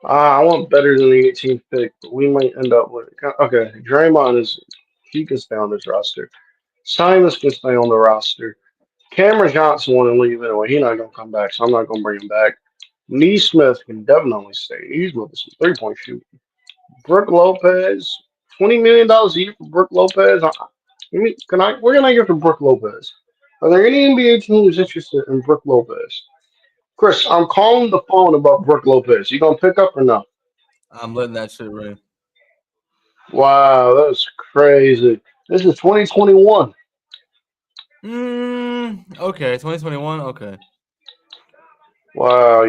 I want better than the 18th pick, but we might end up with. Okay, Draymond is. He can stay on this roster. Simons can stay on the roster. Cameron Johnson want to leave anyway. He's not gonna come back, so I'm not gonna bring him back. Neesmith can definitely stay. Neesmith is some 3-point shooting. Brooke Lopez, $20 million a year for Brooke Lopez. I mean, can I? Where can I get for Brooke Lopez? Are there any NBA teams interested in Brooke Lopez? Chris, I'm calling the phone about Brooke Lopez. You gonna pick up or no? I'm letting that shit ring. Wow, that's crazy. This is 2021. Okay. 2021. Okay. Wow,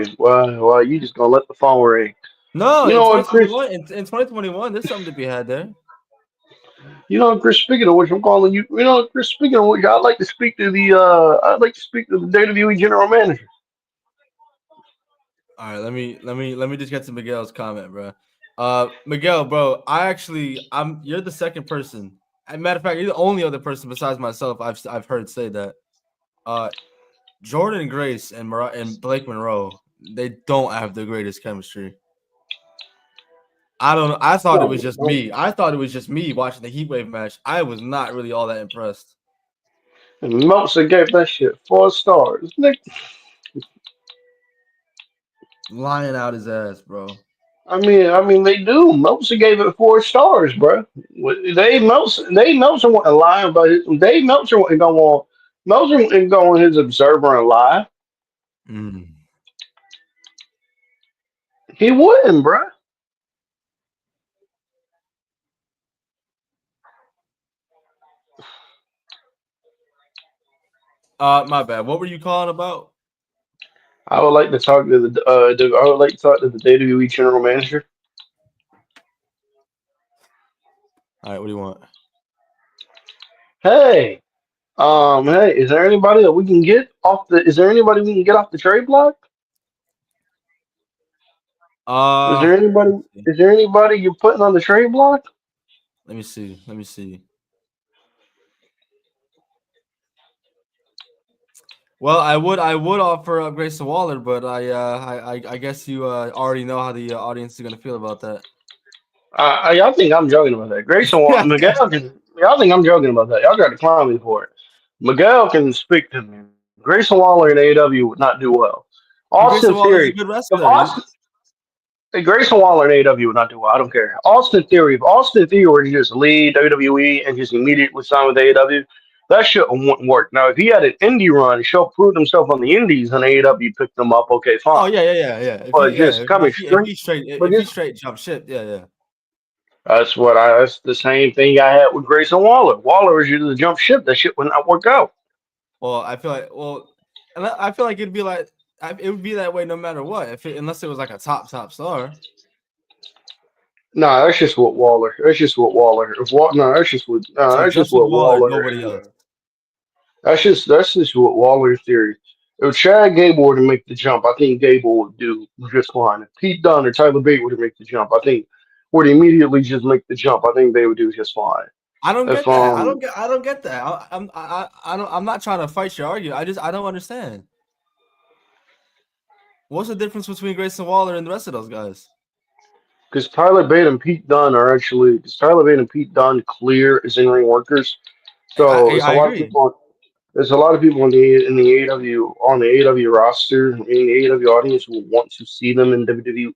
you just gonna let the phone ring. No, You in know what, Chris? 2021, in 2021, there's something to be had there. You know, Chris. Speaking of which, I'm calling you. You know, Chris. Speaking of which, I'd like to speak to the. I'd like to speak to the WWE general manager. All right, let me just get to Miguel's comment, bro. Miguel, bro, you're the second person. As a matter of fact, you're the only other person besides myself I've heard say that. Uh, Jordan Grace and Blake Monroe, they don't have the greatest chemistry. I don't know. I thought it was just No, me. I thought it was just me watching the Heat Wave match. I was not really all that impressed. and Meltzer gave that shit 4 stars. Nick, Lying out his ass, bro. I mean, they do. Meltzer gave it 4 stars, bro. Dave Meltzer wasn't lying about it. Dave Meltzer wasn't going on. Meltzer wasn't going his observer and lie. Mm. He wouldn't, bro. My bad. What were you calling about? I would like to talk to I would like to talk to the WWE general manager. All right, what do you want? Hey, hey, is there anybody that we can get off the? Is there anybody we can get off the trade block? Is there Let anybody? me see. Is there anybody you're putting on the trade block? Let me see. Let me see. Well, I would offer up Grayson Waller, but I guess you already know how the audience is gonna feel about that. Y'all think I'm joking about that. Grayson Miguel can. Y'all think I'm joking about that. Y'all got to clown me for it. Miguel can speak to me. Grayson Waller in AEW would not do well. Austin Grayson Waller's a Theory. good If wrestler. Austin Grayson Waller in AEW would not do well. I don't care. Austin Theory. If Austin Theory were to just leave WWE and just immediately sign with AEW, that shit wouldn't work. Now, if he had an indie run, show proved himself on the indies, and AEW picked him up, okay, Oh fine. yeah. But just coming straight, but If he just straight jump ship, yeah. That's the same thing I had with Grayson Waller. Waller was usually the jump ship. That shit would not work out. Well, I feel like it would be that way no matter what, unless it was like a top star. Nah, that's just what Waller. That's just what Waller. No, that's just what. No, So that's just just with what Waller, Waller nobody and else. that's just what Waller's theory. If Chad Gable were to make the jump, I think Gable would do just fine. If Pete Dunne or Tyler Bate were to make the jump, I think would immediately just make the jump. I think they would do just fine. I don't If get that. I don't get that. I'm not trying to fight your argument. I don't understand. What's the difference between Grayson Waller and the rest of those guys? because Tyler Bate and Pete Dunne are actually because Tyler Bate and Pete Dunne clear as in ring workers. So I it's a lot of agree. people. there's a lot of people in the AW on the AW roster in the AW audience who want to see them in WWE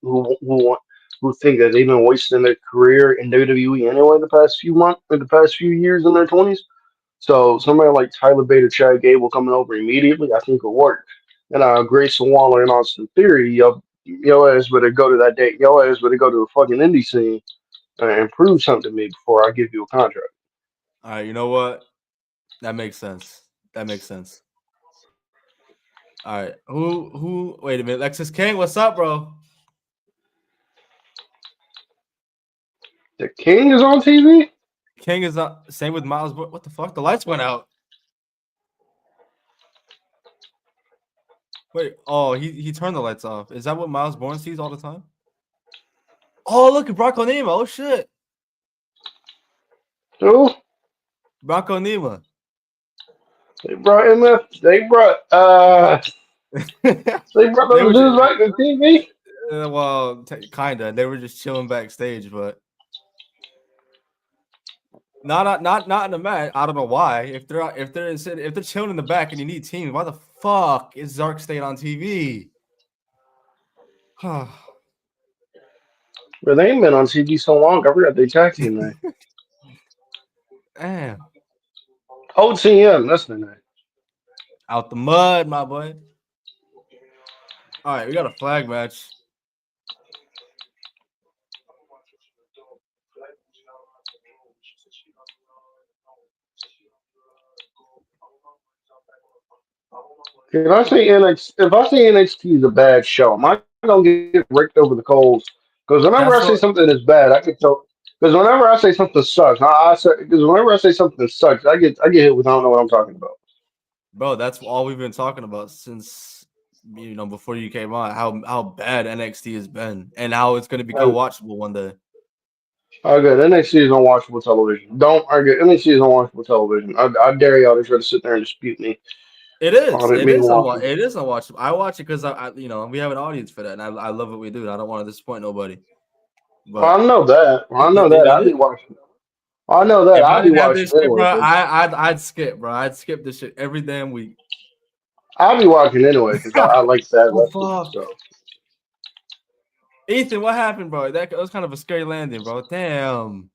who think that they've been wasting their career in WWE anyway the past few years in their 20s. So somebody like Tyler Bate or Chad Gable coming over immediately, I think will work. And Grayson Waller and Austin Theory, yo ass better go to that date. Yo ass better go to the fucking indie scene and prove something to me before I give you a contract. All right, you know what? That makes sense. That makes sense. All right, who? Wait a minute, Lexus King, what's up, bro? The King is on TV. King is not same with Miles. What the fuck? The lights went out. Wait, oh, he turned the lights off. Is that what Miles Bourne sees all the time? Oh, look at Brock Onema. Oh shit, Who? Brock Onema. They brought him up. They brought They those were dudes just, back to TV. well, kinda. They were just chilling backstage, but not in the match. I don't know why. If they're chilling in the back and you need teams, why the fuck is Zark staying on TV? But they ain't been on TV so long. I forgot they tag team name. Damn, OTM, that's the name. out the mud, my boy. All right, we got a flag match. Can I say NXT? If I say NXT is a bad show, am I gonna get raked over the coals? Because whenever I say That's what, something is bad, I can tell. Because whenever I say something sucks, I say because whenever I say something sucks, I get hit with I don't know what I'm talking about. bro. That's all we've been talking about since before you came on. How bad NXT has been and how it's going to become And watchable one day. okay, NXT is unwatchable television. Don't argue. NXT is unwatchable television. I dare y'all to try to sit there and dispute me It is. on it It being is watchable. It is unwatchable. I watch it because we have an audience for that, and I love what we do. And I don't want to disappoint nobody. But I know that. I know that. it I'd be is. watching. I know that. If I I'd be didn't have watching this shit, anyway. bro, Because I'd skip, bro. I'd skip this shit every damn week. I'd be watching anyway because I like sad Oh wrestling. fuck, So Ethan, what happened, bro? That was kind of a scary landing, bro. Damn.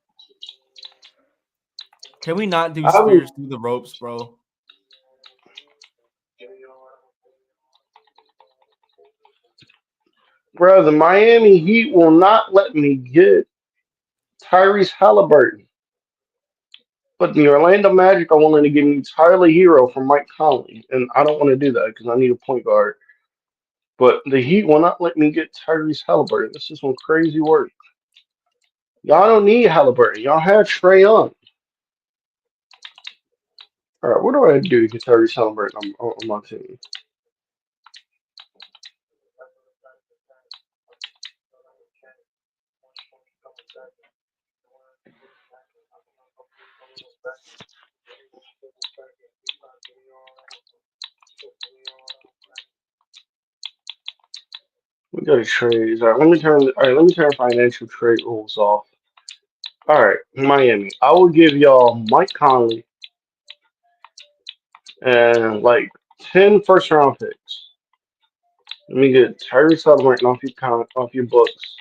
Can we not do I be spears through the ropes, bro? Bro, the Miami Heat will not let me get Tyrese Halliburton. But the Orlando Magic are willing to give me Tyler Hero from Mike Conley. And I don't want to do that because I need a point guard. But the Heat will not let me get Tyrese Halliburton. This is some crazy work. Y'all don't need Halliburton. Y'all have Trey Young. All right, what do I do to get Tyrese Halliburton on my team? We got to trade. All right, let me turn financial trade rules off. All right, Miami. I will give y'all Mike Conley and like 10 first round picks. Let me get Tyrese Halliburton off your books.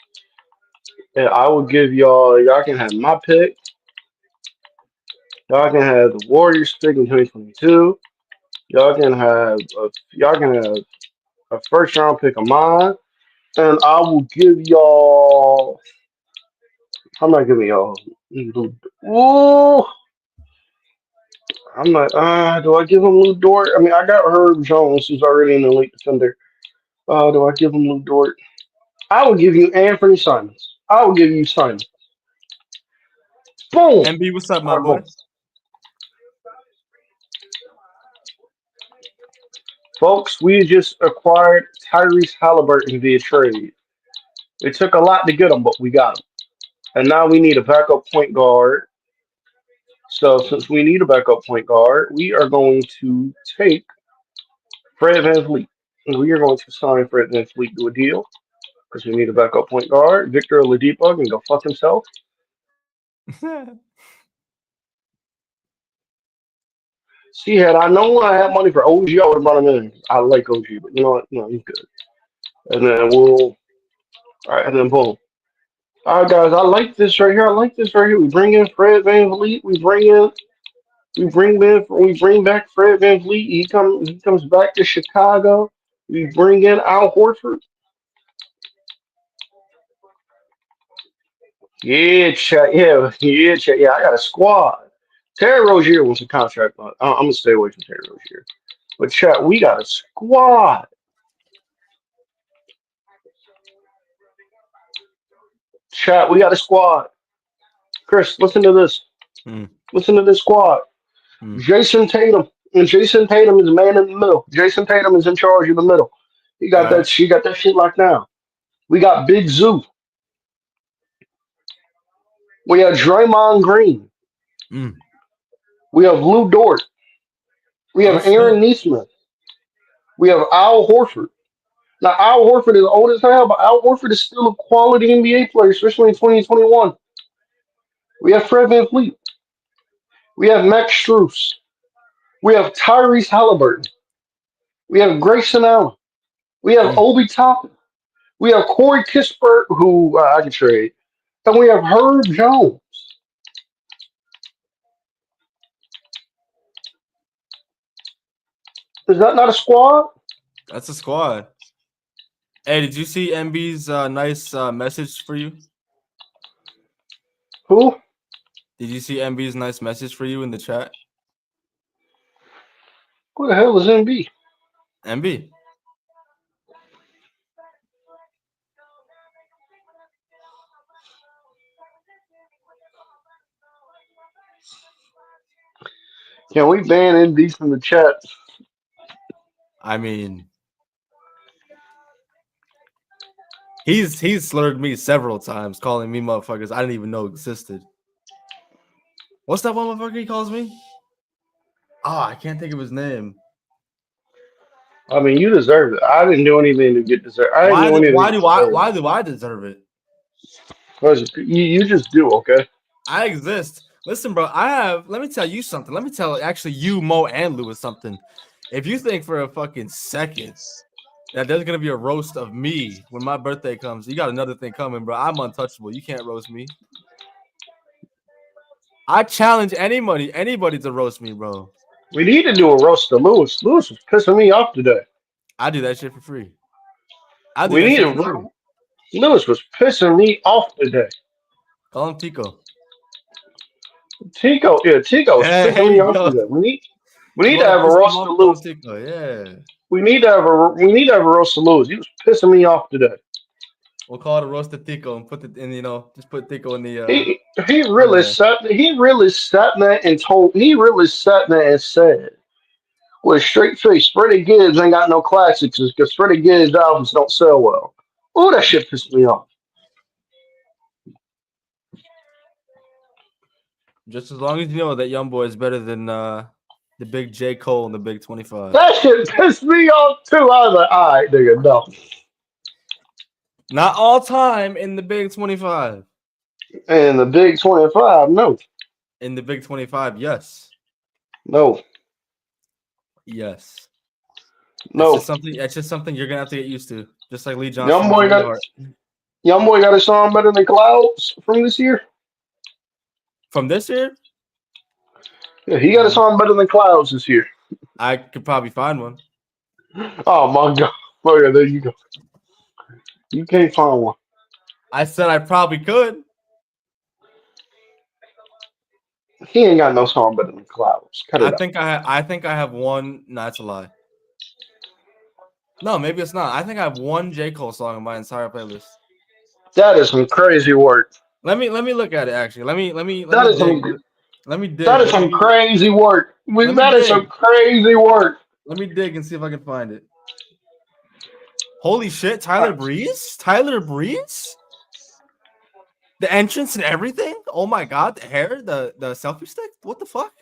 And I will give y'all can have my pick. Y'all can have the Warriors pick in 2022. Y'all can have a first round pick of mine. And I will give y'all I'm not giving y'all Ooh, I'm not do I give him Lou Dort? I mean I got Herb Jones who's already an elite defender. Do I give him Lou Dort? I will give you Anthony Simons. I will give you Simons. Boom. MB, what's up, All my right, boom. boy? Folks, we just acquired Tyrese Halliburton via trade. It took a lot to get him, but we got him. And now we need a backup point guard. So since we need a backup point guard, we are going to take Fred Van Vliet. And we are going to sign Fred Van Vliet to a deal because we need a backup point guard. Victor Oladipo can go fuck himself. See, had I known I had money for OG, I would have brought him in. I like OG, but you know what? No, he's good. And then we'll, all right, and then boom. All right, guys, I like this right here. I like this right here. We bring in Fred Van Vliet. We bring back Fred Van Vliet. He comes back to Chicago. We bring in Al Horford. Yeah, chat. Yeah, chat. Yeah, I got a squad. Terry Rozier wants a contract, but I'm gonna stay away from Terry Rozier. But chat, we got a squad. Chat, we got a squad. Chris, listen to this. Hmm. Listen to this squad. Hmm. Jason Tatum. And Jason Tatum is the man in the middle. Jason Tatum is in charge of the middle. He All got that. right. She got that shit locked down. We got Big Zoo. We have Draymond Green. Mm. We have Lou Dort. We Oh have shit. Aaron Neesmith. We have Al Horford. Now, Al Horford is old as hell, but Al Horford is still a quality NBA player, especially in 2021. We have Fred Van Fleet. We have Max Strus. We have Tyrese Halliburton. We have Grayson Allen. We have Mm. Obi Toppin. We have Corey Kispert, who I can trade. And we have Herb Jones. Is that not a squad? That's a squad. Hey, did you see MB's nice message for you? Who? Did you see MB's nice message for you in the chat? Who the hell is MB? MB. Can we ban MB from the chat? I mean, he's slurred me several times, calling me motherfuckers I didn't even know existed. What's that one motherfucker he calls me? Oh, I can't think of his name. I mean, you deserve it. I didn't do anything to get deserved. I didn't Why do do anything why to do I deserve why it. do I deserve it? You just do, okay? I exist. Listen, bro, let me tell you something. Let me tell actually you, Mo, and Lewis something. If you think for a fucking second that there's gonna be a roast of me when my birthday comes, you got another thing coming, bro. I'm untouchable. You can't roast me. I challenge anybody to roast me, bro. We need to do a roast of Lewis. Lewis was pissing me off today. I do that shit for free. I do We that need shit for to. free. Lewis was pissing me off today. Call him Tico. Tico was Hey, pissing there me you off go. today. We You need to want have to a piss him roast off? of Call him Lewis. Tico. Yeah. We need to have a roast of Lewis. He was pissing me off today. We'll call it a roasted Tico and put it in, just put Tico in the He he really thumbnail. sat there and said with a straight face, Freddie Gibbs ain't got no classics because Freddie Gibbs albums don't sell well. Oh, that shit pissed me off. Just as long as you know that young boy is better than the big J. Cole and the big 25. That shit pissed me off too. I was like, all right, nigga, no. Not all time in the big 25. And the Big 25, no. In the big 25, yes. No. Yes. No. It's just something you're gonna have to get used to. Just like Lee Young Johnson and boy Jimmy got Hart. Young boy got a song better than Clouds from this year. From this year, Yeah, he got a song better than Clouds this year. I could probably find one. Oh my god. Oh yeah, there you go. You can't find one. I said I probably could. He ain't got no song better than Clouds. Cut it out. I think I have one. No, that's a lie. No, maybe it's not. I think I have one J. Cole song in my entire playlist. That is some crazy work. Let me look at it actually. Let That me is dig. some Let me that dig. is some crazy work. Let me That is some dig. crazy work. Let me dig and see if I can find it. Holy shit, Tyler Breeze? Tyler Breeze? The entrance and everything? Oh my god, the hair, the selfie stick? What the fuck?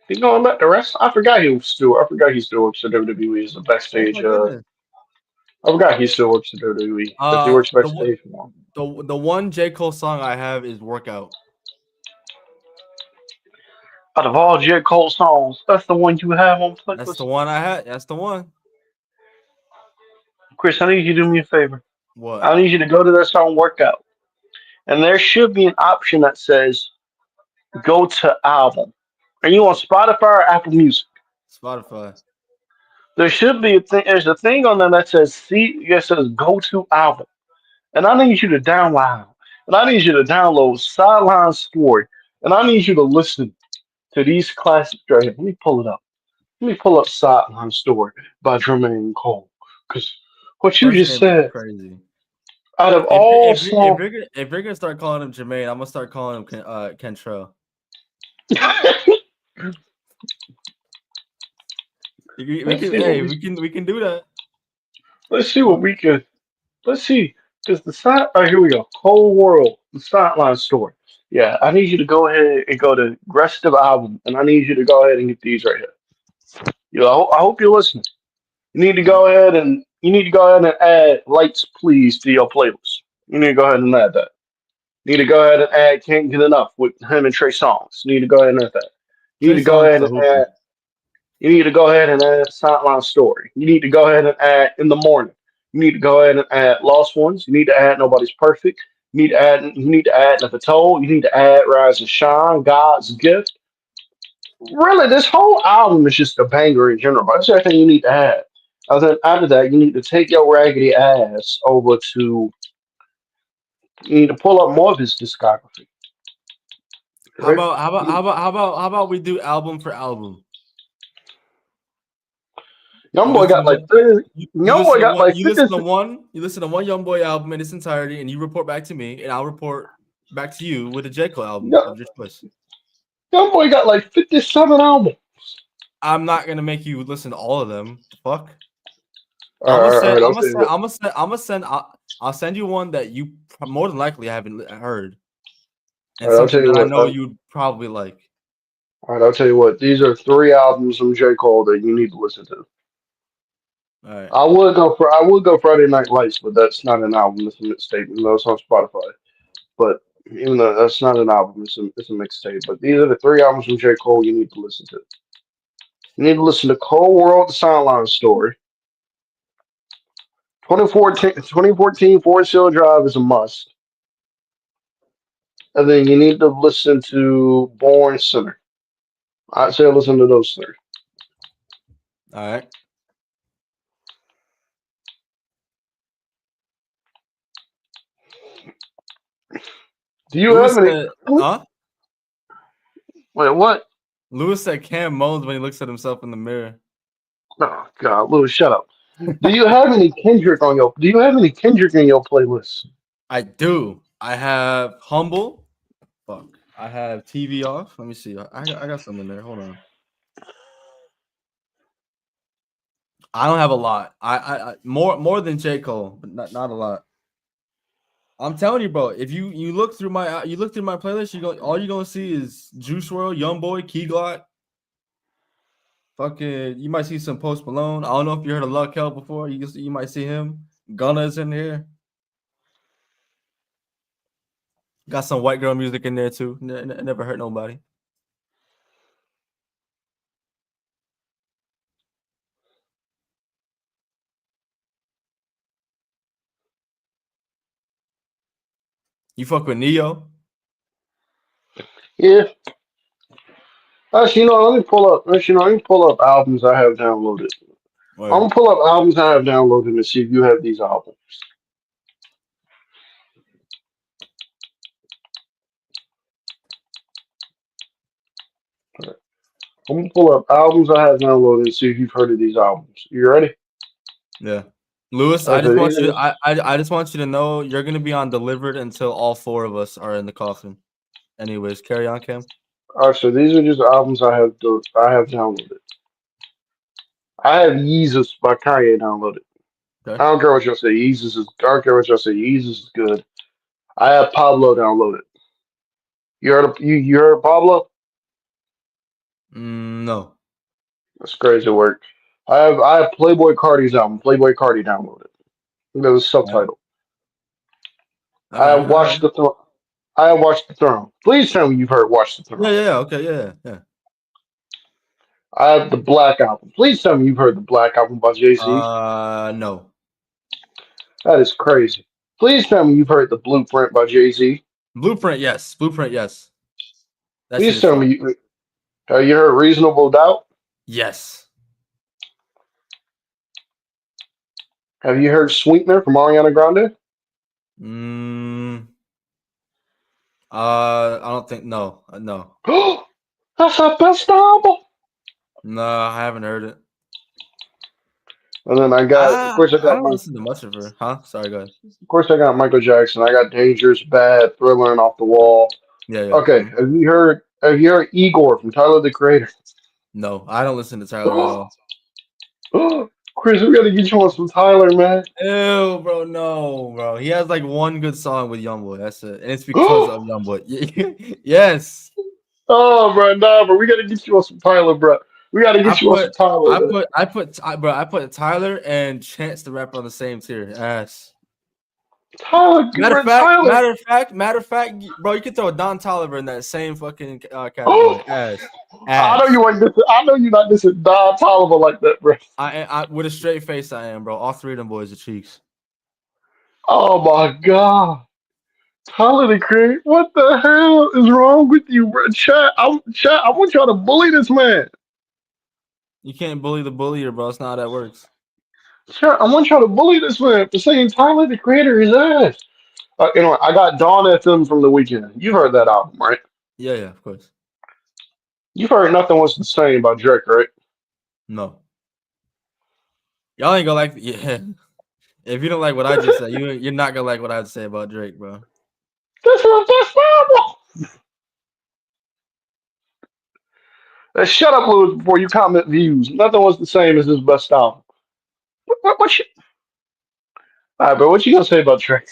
He going back the rest. I forgot he still works at WWE as a Oh backstage. my goodness. I forgot he still works at WWE because he works backstage more. The one J. Cole song I have is Workout. Out of all J. Cole songs, that's the one you have on That's the playlist. one I had. That's the one. Chris, I need you to do me a favor. What? I need you to go to that song workout. And there should be an option that says go to album. Are you on Spotify or Apple Music? Spotify. There should be a thing. There's a thing on there that says see. It says go to album, and I need you to download. And I need you to download Sideline Story, and I need you to listen to these classics right here. Let me pull it up. Let me pull up Sideline Story by Jermaine Cole, because what you First just name is said, crazy. out of If you- all if you- if songs, you're gonna if you're gonna start calling him Jermaine, I'm gonna start calling him Kentrell. We let's can see what hey we we can do that. let's see what Fuck. we can. Let's see. Because the side, oh, here we go. Cold World, the Sideline Story. Yeah, I need you to go ahead and go to rest of album, and I need you to go ahead and get these right here. I hope you're listening. Alright. You need to go ahead and add Lights Please to your playlist. You need to go ahead and add that. You need to go ahead and add Can't Get Enough with him and Trey Songz. You need to go ahead and add that. You need Trey to go Songz ahead the and hooper. add You need to go ahead and add Sideline Story. You need to go ahead and add In the Morning. You need to go ahead and add Lost Ones. You need to add Nobody's Perfect. You need to add Never Told. You need to add Rise and Shine, God's Gift. Really, this whole album is just a banger in general. That's everything you need to add. Then after that, you need to take your raggedy ass over to. You need to pull up more of his discography. Right? How about we do album for album? Young You boy listen to got like one. 30, You young listen boy to got one. like 50. You listen to one Young Boy album in its entirety, and you report back to me, and I'll report back to you with a J Cole album Young, of your choice. young boy got like 57 albums. I'm not gonna make you listen to all of them. The fuck. All right, all right. I'll tell you what. I'll send you one that you more than likely haven't heard, All and right, I'll tell something you that I what. know you'd probably like. All right, I'll tell you what. These are three albums from J. Cole that you need to listen to. All right. I would go Friday Night Lights, but that's not an album. It's a mixtape. Even though it's on Spotify, but even though that's not an album, it's a mixtape. But these are the three albums from J. Cole you need to listen to. You need to listen to Cold World, The Sideline Story. 2014 Forest Hill Drive is a must. And then you need to listen to Born Sinner. I'd say listen to those three. All right. Do you Lewis have any? said, "Huh?" Wait, what? Lewis said Cam moans when he looks at himself in the mirror. Oh God, Louis, shut up. Do you have any Kendrick in your playlist? I do. I have humble. Fuck. I have TV off. Let me see. I got some in there. Hold on. I don't have a lot. I more than J Cole, but not a lot. I'm telling you, bro. If you look through my playlist, all you're gonna see is Juice WRLD, YoungBoy, Key Glock. Fucking, you might see some Post Malone. I don't know if you heard of Luck Hell before. You might see him. Gunna's in here. Got some white girl music in there too. Never hurt nobody. You fuck with Neo? Yeah. Actually, let me pull up albums I have downloaded. I'm Or gonna pull up albums I have downloaded and see if you have these albums. I'm gonna pull up albums I have downloaded and see if you've heard of these albums. You ready? yeah. Lewis, I just Actually, want you to I just want you to know you're gonna be on delivered until all four of us are in the coffin. Anyways, carry on, Cam. these are just albums I have downloaded. I have Yeezus by Kanye downloaded. I Okay. don't care what y'all say. I don't care what y'all say. Yeezus is good. I have Pablo downloaded. You heard of Pablo? No. That's crazy work. I have Playboy Cardi's album, Playboy Cardi downloaded. That was All right. subtitle. All I right. have All right. watched the throne. I have watched the throne. Please tell me you've heard Watch the Throne. Yeah. Okay. Yeah. I have the Black Album. Please tell me you've heard the Black Album by Jay Z. No. That is crazy. Please tell me you've heard the Blueprint by Jay Z. Blueprint, yes. Blueprint, yes. That shit Please is tell me fire. have you heard Reasonable Doubt? Yes. Have you heard Sweetener from Ariana Grande? Mm, I don't think no. That's her best album. No, I haven't heard it. And then I don't listen to much of her. Huh? Sorry, go ahead. of course I got Michael Jackson. I got Dangerous, Bad, Thriller, and Off the Wall. Yeah, yeah. Okay, have you heard Igor from Tyler the Creator? No, I don't listen to Tyler at all. Chris, we gotta get you on some Tyler, man. Ew, bro, no, bro. He has like one good song with Youngboy. That's it, and it's because of Youngboy. Yes, Oh, bro, nah, bro. We gotta get you on some Tyler, bro. We gotta get you on some Tyler, man. I put Tyler and Chance the Rapper on the same tier. Ass. Tyler, Matter of bro, fact, Tyler. bro, you can throw Don Toliver in that same fucking category. Ass. I know you ain't this. I know you're not this Don Toliver like that, bro. I with a straight face, I am, bro. All three of them boys are cheeks. Oh my god. Tyler the Creator, what the hell is wrong with you, bro? Chat, I want y'all to bully this man. You can't bully the bullier, bro. It's not how that works. Chat, I want y'all to bully this man for saying Tyler the Creator is ass. I got Dawn FM from the weekend. You've heard that album, right? Yeah, yeah, of course. You've heard Nothing Was the Same by Drake, right? No, y'all ain't gonna like. Yeah, if you don't like what I just said, you're not gonna like what I had to say about Drake, bro. This is the best album. Shut up, Louis, before you comment views. Nothing Was the Same as his best album. What you? All right, but what you gonna say about Drake?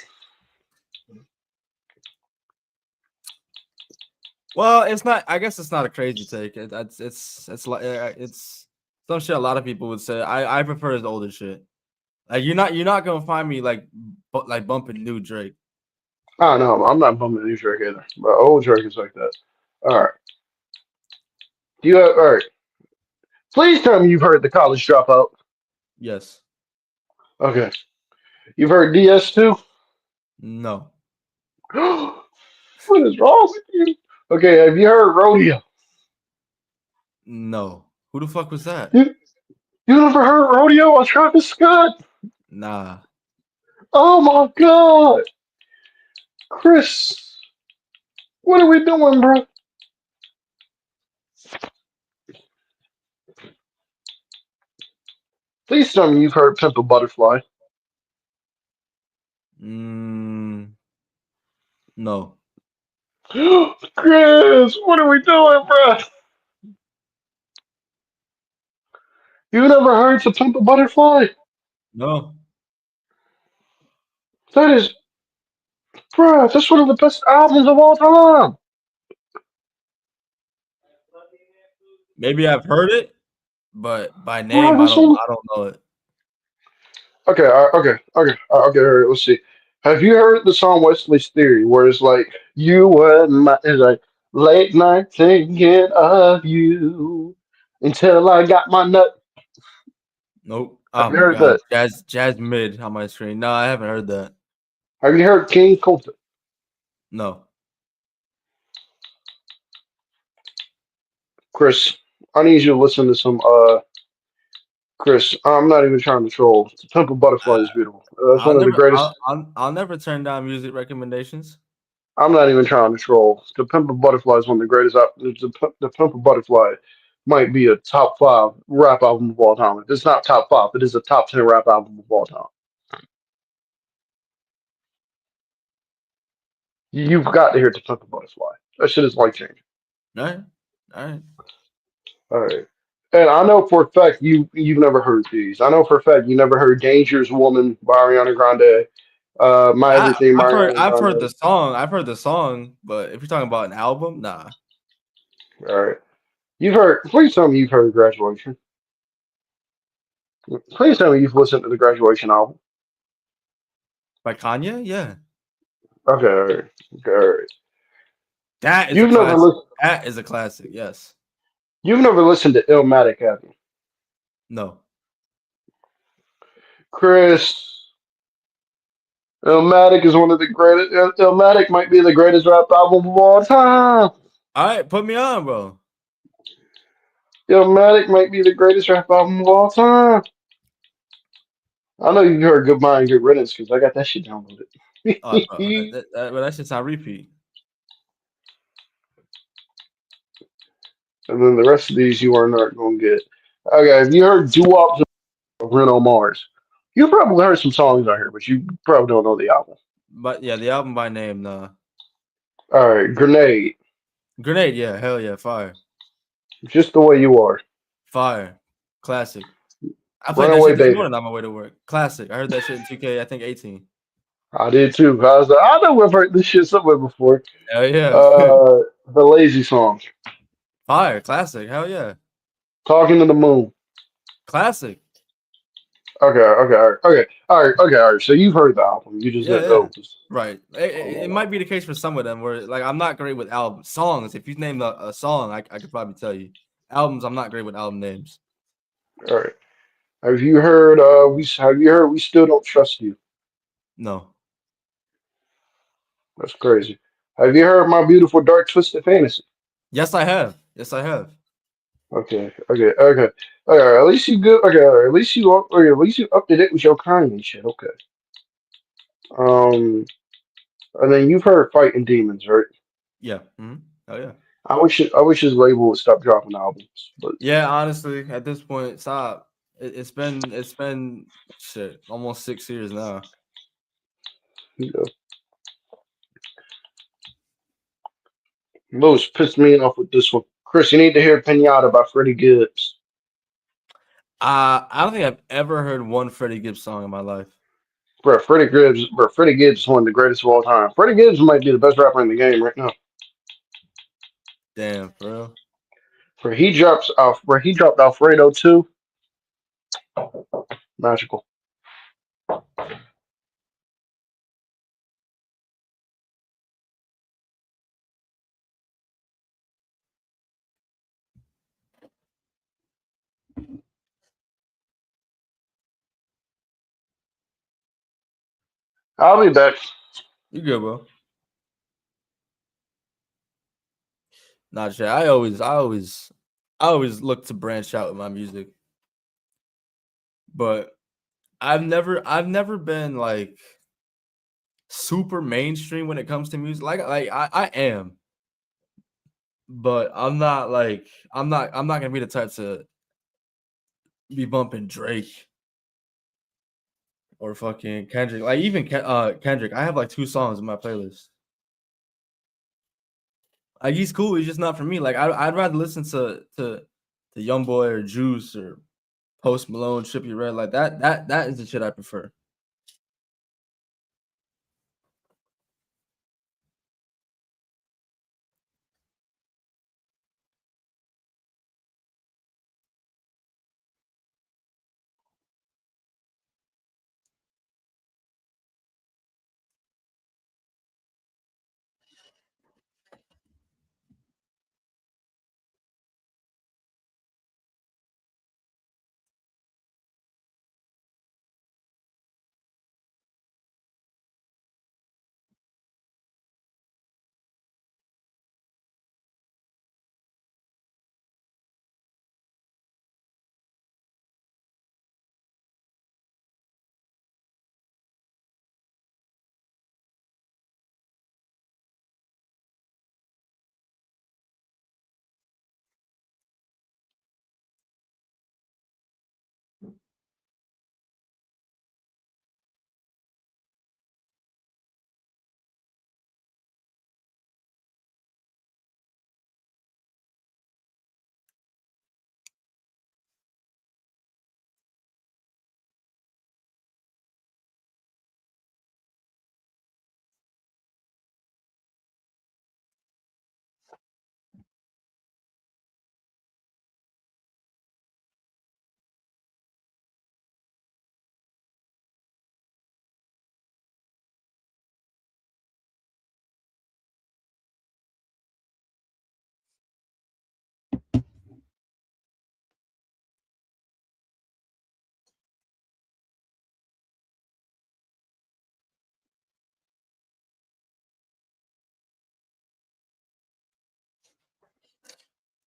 Well, it's not. I guess it's not a crazy take. It's like it's some shit a lot of people would say. I prefer his older shit. Like you're not gonna find me like bumping new Drake. I don't know. I'm not bumping new Drake either, but old Drake is like that. All right. All right. Please tell me you've heard the College Dropout. Yes. Okay. You've heard DS2. No. What is wrong with you? Okay. Have you heard Rodeo? No. Who the fuck was that? You, you never heard Rodeo on Travis Scott? Nah. Oh my God, Chris, what are we doing, bro? Please tell me you've heard Pimp a Butterfly. Mm, no. Chris, what are we doing, bro? You never heard To Pimp a Butterfly? No. That is, bro, that's one of the best albums of all time. Maybe I've heard it, but by Bro, name that's one. I don't know it. Okay, okay. All right, let's see. Have you heard the song Wesley's Theory, where it's like you were my, it's like late night thinking of you until I got my nut. Nope. Have Oh you my heard god. that? Jazz mid on my screen. No, I haven't heard that. Have you heard King Kunta? No. Chris, I need you to listen to some. Chris, I'm not even trying to troll. The Temple Butterfly is beautiful. That's one of the greatest. I'll never turn down music recommendations. I'm not even trying to troll. The Pimp a Butterfly is one of the greatest. The Pimp a Butterfly might be a top five rap album of all time. If it's not top five, it is a top 10 rap album of all time. You've got to hear The Pimp a Butterfly. That shit is life changing. All right. All right. All right. And I know for a fact you've never heard these. I know for a fact you never heard Dangerous Woman by Ariana Grande. My Everything by Ariana I've heard Grande. the song. I've heard the song, but if you're talking about an album, nah. All right. You've heard, please tell me you've heard Graduation. Please tell me you've listened to the Graduation album. By Kanye? Yeah. Okay, all right. Okay, all right. That is a You've never classic. listened. That is a classic, yes. You've never listened to Illmatic, have you? No. Chris, Illmatic is one of the greatest. Illmatic might be the greatest rap album of all time. All right, put me on, bro. Illmatic might be the greatest rap album of all time. I know you heard Goodbye and Good Riddance because I got that shit downloaded. Bro, but that shit's on repeat. And then the rest of these you are not going to get. Okay, have you heard Doo Wop of Bruno Mars? You probably heard some songs on here, but you probably don't know the album. But yeah, the album by name, nah. All right, Grenade, Grenade, yeah, hell yeah, fire. Just the Way You Are, Fire. Classic. I played that Runaway shit this Baby. morning on my way to work. Classic. I heard that shit in 2K, I think 18. I did too. I was like, I know we've heard this shit somewhere before. Hell yeah. The Lazy Song, Fire. Classic. Hell yeah. Talking to the Moon. Classic. Okay, all right. So you've heard the album. You just Yeah, didn't yeah. know. Right. It might be the case for some of them where like I'm not great with album songs. If you name a song, I could probably tell you. Albums, I'm not great with album names. All right. Have you heard? Have you heard? We Still Don't Trust You. No. That's crazy. Have you heard My Beautiful Dark Twisted Fantasy? Yes, I have. Yes, I have. Okay. At least you good. Okay, all right. At least you up to date with your kind and shit. Okay. Um, and then you've heard Fighting Demons, right? Yeah. Oh yeah. I wish his label would stop dropping albums, but Yeah, honestly, at this point, stop. It's been shit, almost 6 years now. you know, Lewis pissed me off with this one. Chris, you need to hear Pinata by Freddie Gibbs. I don't think I've ever heard one Freddie Gibbs song in my life. Freddie Gibbs is one of the greatest of all time. Freddie Gibbs might be the best rapper in the game right now. Damn, for real. Where he dropped Alfredo too, magical. I'll be back. You good, bro? Not sure. I always look to branch out with my music, but I've never been like super mainstream when it comes to music. Like I am, but I'm not gonna be the type to be bumping Drake or fucking Kendrick. Like even Kendrick, I have like 2 songs in my playlist. Like he's cool, he's just not for me. Like I'd rather listen to YoungBoy or Juice or Post Malone, Trippie Redd. Like that is the shit I prefer.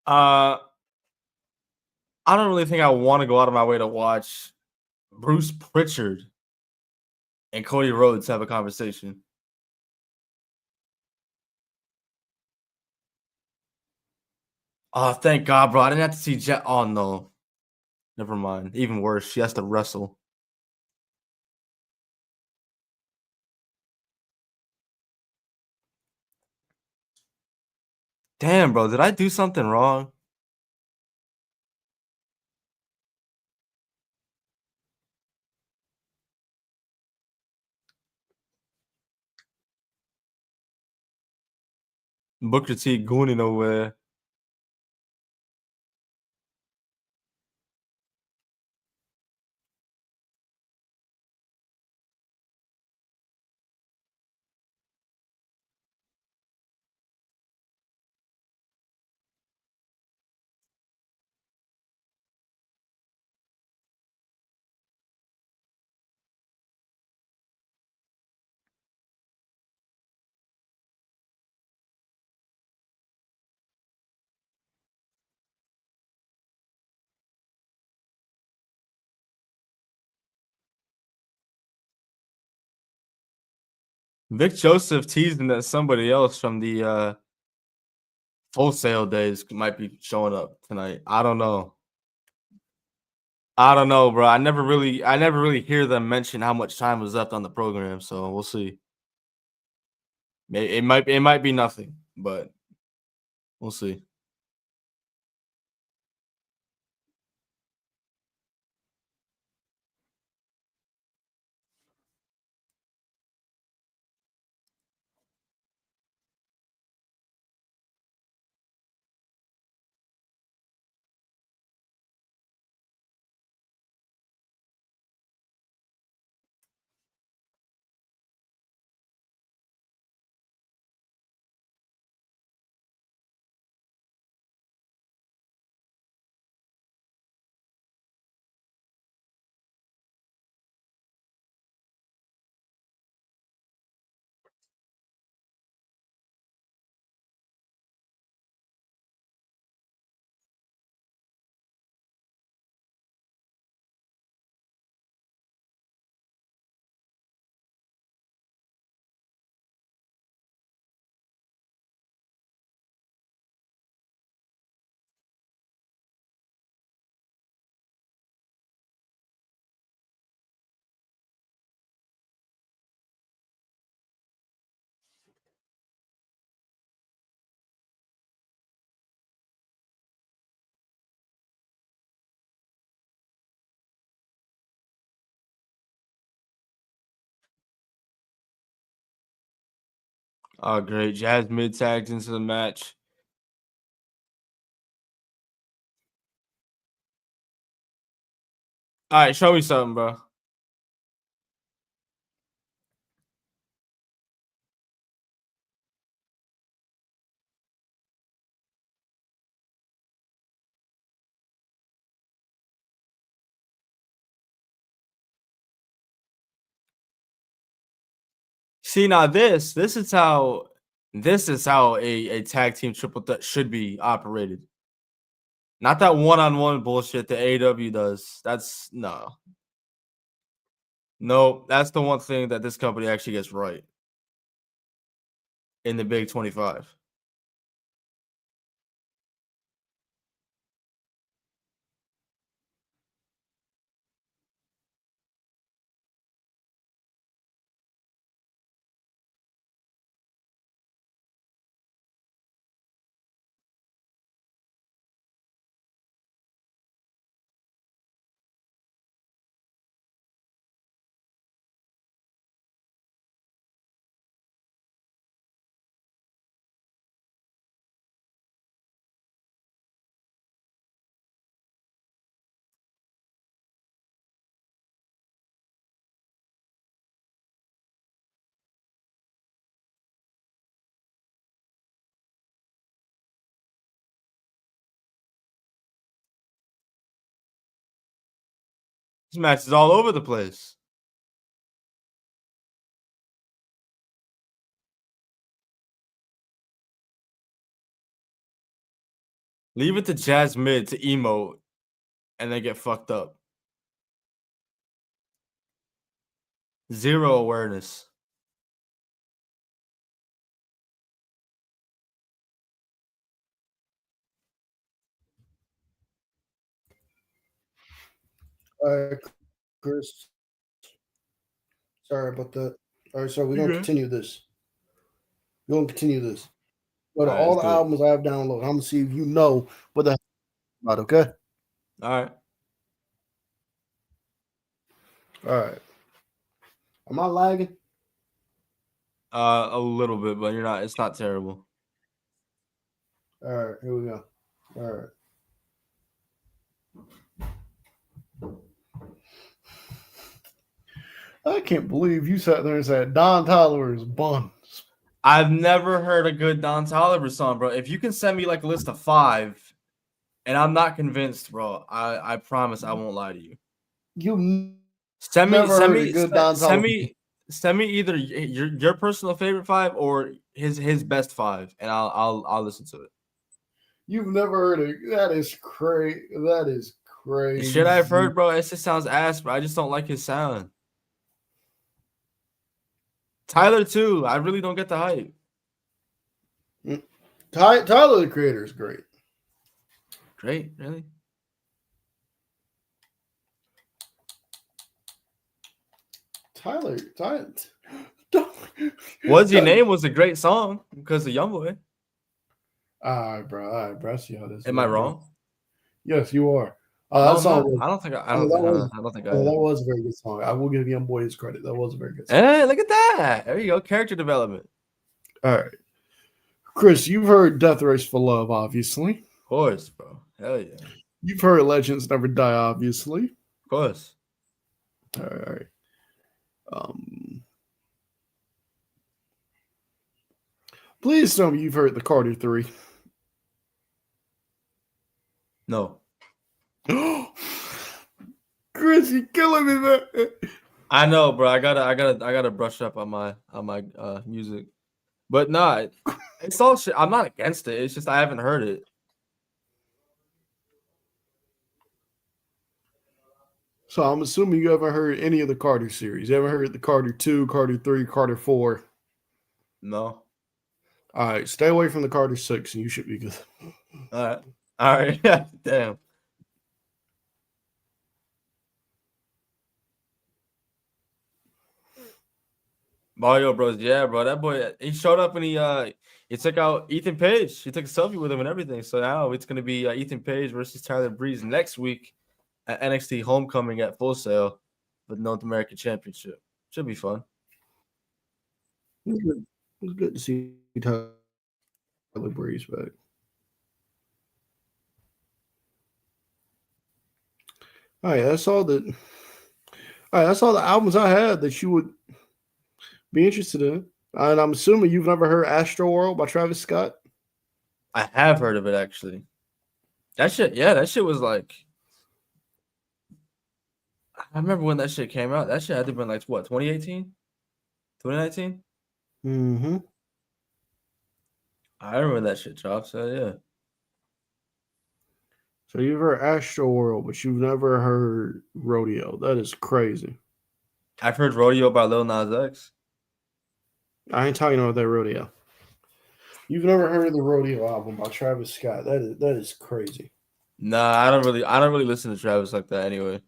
Uh, I don't really think I want to go out of my way to watch Bruce Pritchard and Cody Rhodes have a conversation. Oh, thank God, bro. I didn't have to see Jet. Oh no, never mind. Even worse, she has to wrestle. Damn, bro. Did I do something wrong? Booker T going nowhere. Vic Joseph teasing that somebody else from the Full Sail days might be showing up tonight. I don't know. I don't know, bro. I never really hear them mention how much time was left on the program, so we'll see. It might be nothing, but we'll see. Oh, great. Jazz mid tags into the match. All right, show me something, bro. See, now this is how a tag team triple threat should be operated. Not that one-on-one bullshit that AEW does. That's no. No, that's the one thing that this company actually gets right in the Big 25. This match is all over the place. Leave it to Jazz Mid to emote and then get fucked up. Zero awareness. Chris. Sorry about that. All right, so we're You gonna good? continue this. We're gonna continue this. Go to All right, all let's the do it. albums I have downloaded. I'm gonna see if you know what the about. Okay. All right. All right. Am I lagging? A little bit, but you're not. It's not terrible. All right. Here we go. All right. I can't believe you sat there and said Don Tyler is buns. I've never heard a good Don Toliver song, bro. If you can send me like a list of 5, and I'm not convinced, bro, I promise I won't lie to you. You Send me, never send heard me, a good send, Don send Toliver. me, send me either your personal favorite 5 or his best 5, and I'll listen to it. You've never heard of that is crazy. That is The crazy. shit I've heard, bro, it just sounds ass, bro. I just don't like his sound. Tyler too. I really don't get the hype. Tyler the Creator is great. Great, really. Tyler. What's Your Name was a great song because of YoungBoy. All right, bro. All right, bro. I see how this. Am I wrong? Yes, you are. No, That song. I don't think I that am. was a very good song. I will give Young Boy his credit. That was a very good song. Hey, look at that. There you go. Character development. All right. Chris, you've heard Death Race for Love, obviously. Of course, bro. Hell yeah. You've heard Legends Never Die, obviously. Of course. All right. Please tell me you've heard the Carter 3. No. Chris, you're killing me, man. I know, bro. I gotta brush up on my music. But nah, it's all shit. I'm not against it. It's just I haven't heard it. So I'm assuming you haven't heard any of the Carter series. You haven't heard the Carter 2, Carter 3, Carter 4. No. All right, stay away from the Carter 6 and you should be good. All right. Yeah. Damn. Mario Bros. Yeah, bro. That boy, he showed up and he took out Ethan Page. He took a selfie with him and everything. So now it's gonna be Ethan Page versus Tyler Breeze next week at NXT Homecoming at Full Sail for the North American Championship. Should be fun. It was good to see Tyler Breeze back. All right, that's all the albums I had that you would be interested in. And I'm assuming you've never heard Astro World by Travis Scott. I have heard of it actually. That shit was like, I remember when that shit came out. That shit had to have been like what, 2018? 2019? Mm-hmm. I remember when that shit dropped, so yeah. So you've heard Astro World, but you've never heard Rodeo. That is crazy. I've heard Rodeo by Lil Nas X. I ain't talking about that Rodeo. You've never heard the Rodeo album by Travis Scott. That is crazy. Nah, I don't really listen to Travis like that anyway.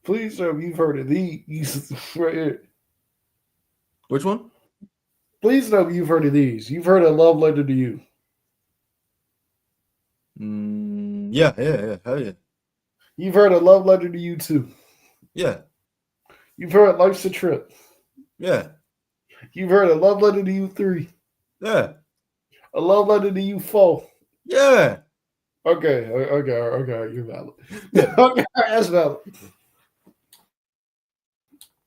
Please tell me you've heard of these right here. Which one? Please tell me you've heard of these. You've heard of Love Letter to You. Yeah, hell yeah. You've heard of Love Letter to You too. Yeah. You've heard Life's a Trip. Yeah. You've heard of Love Letter to You 3. Yeah. A Love Letter to You 4. Yeah. Okay, you're valid. Okay, that's valid.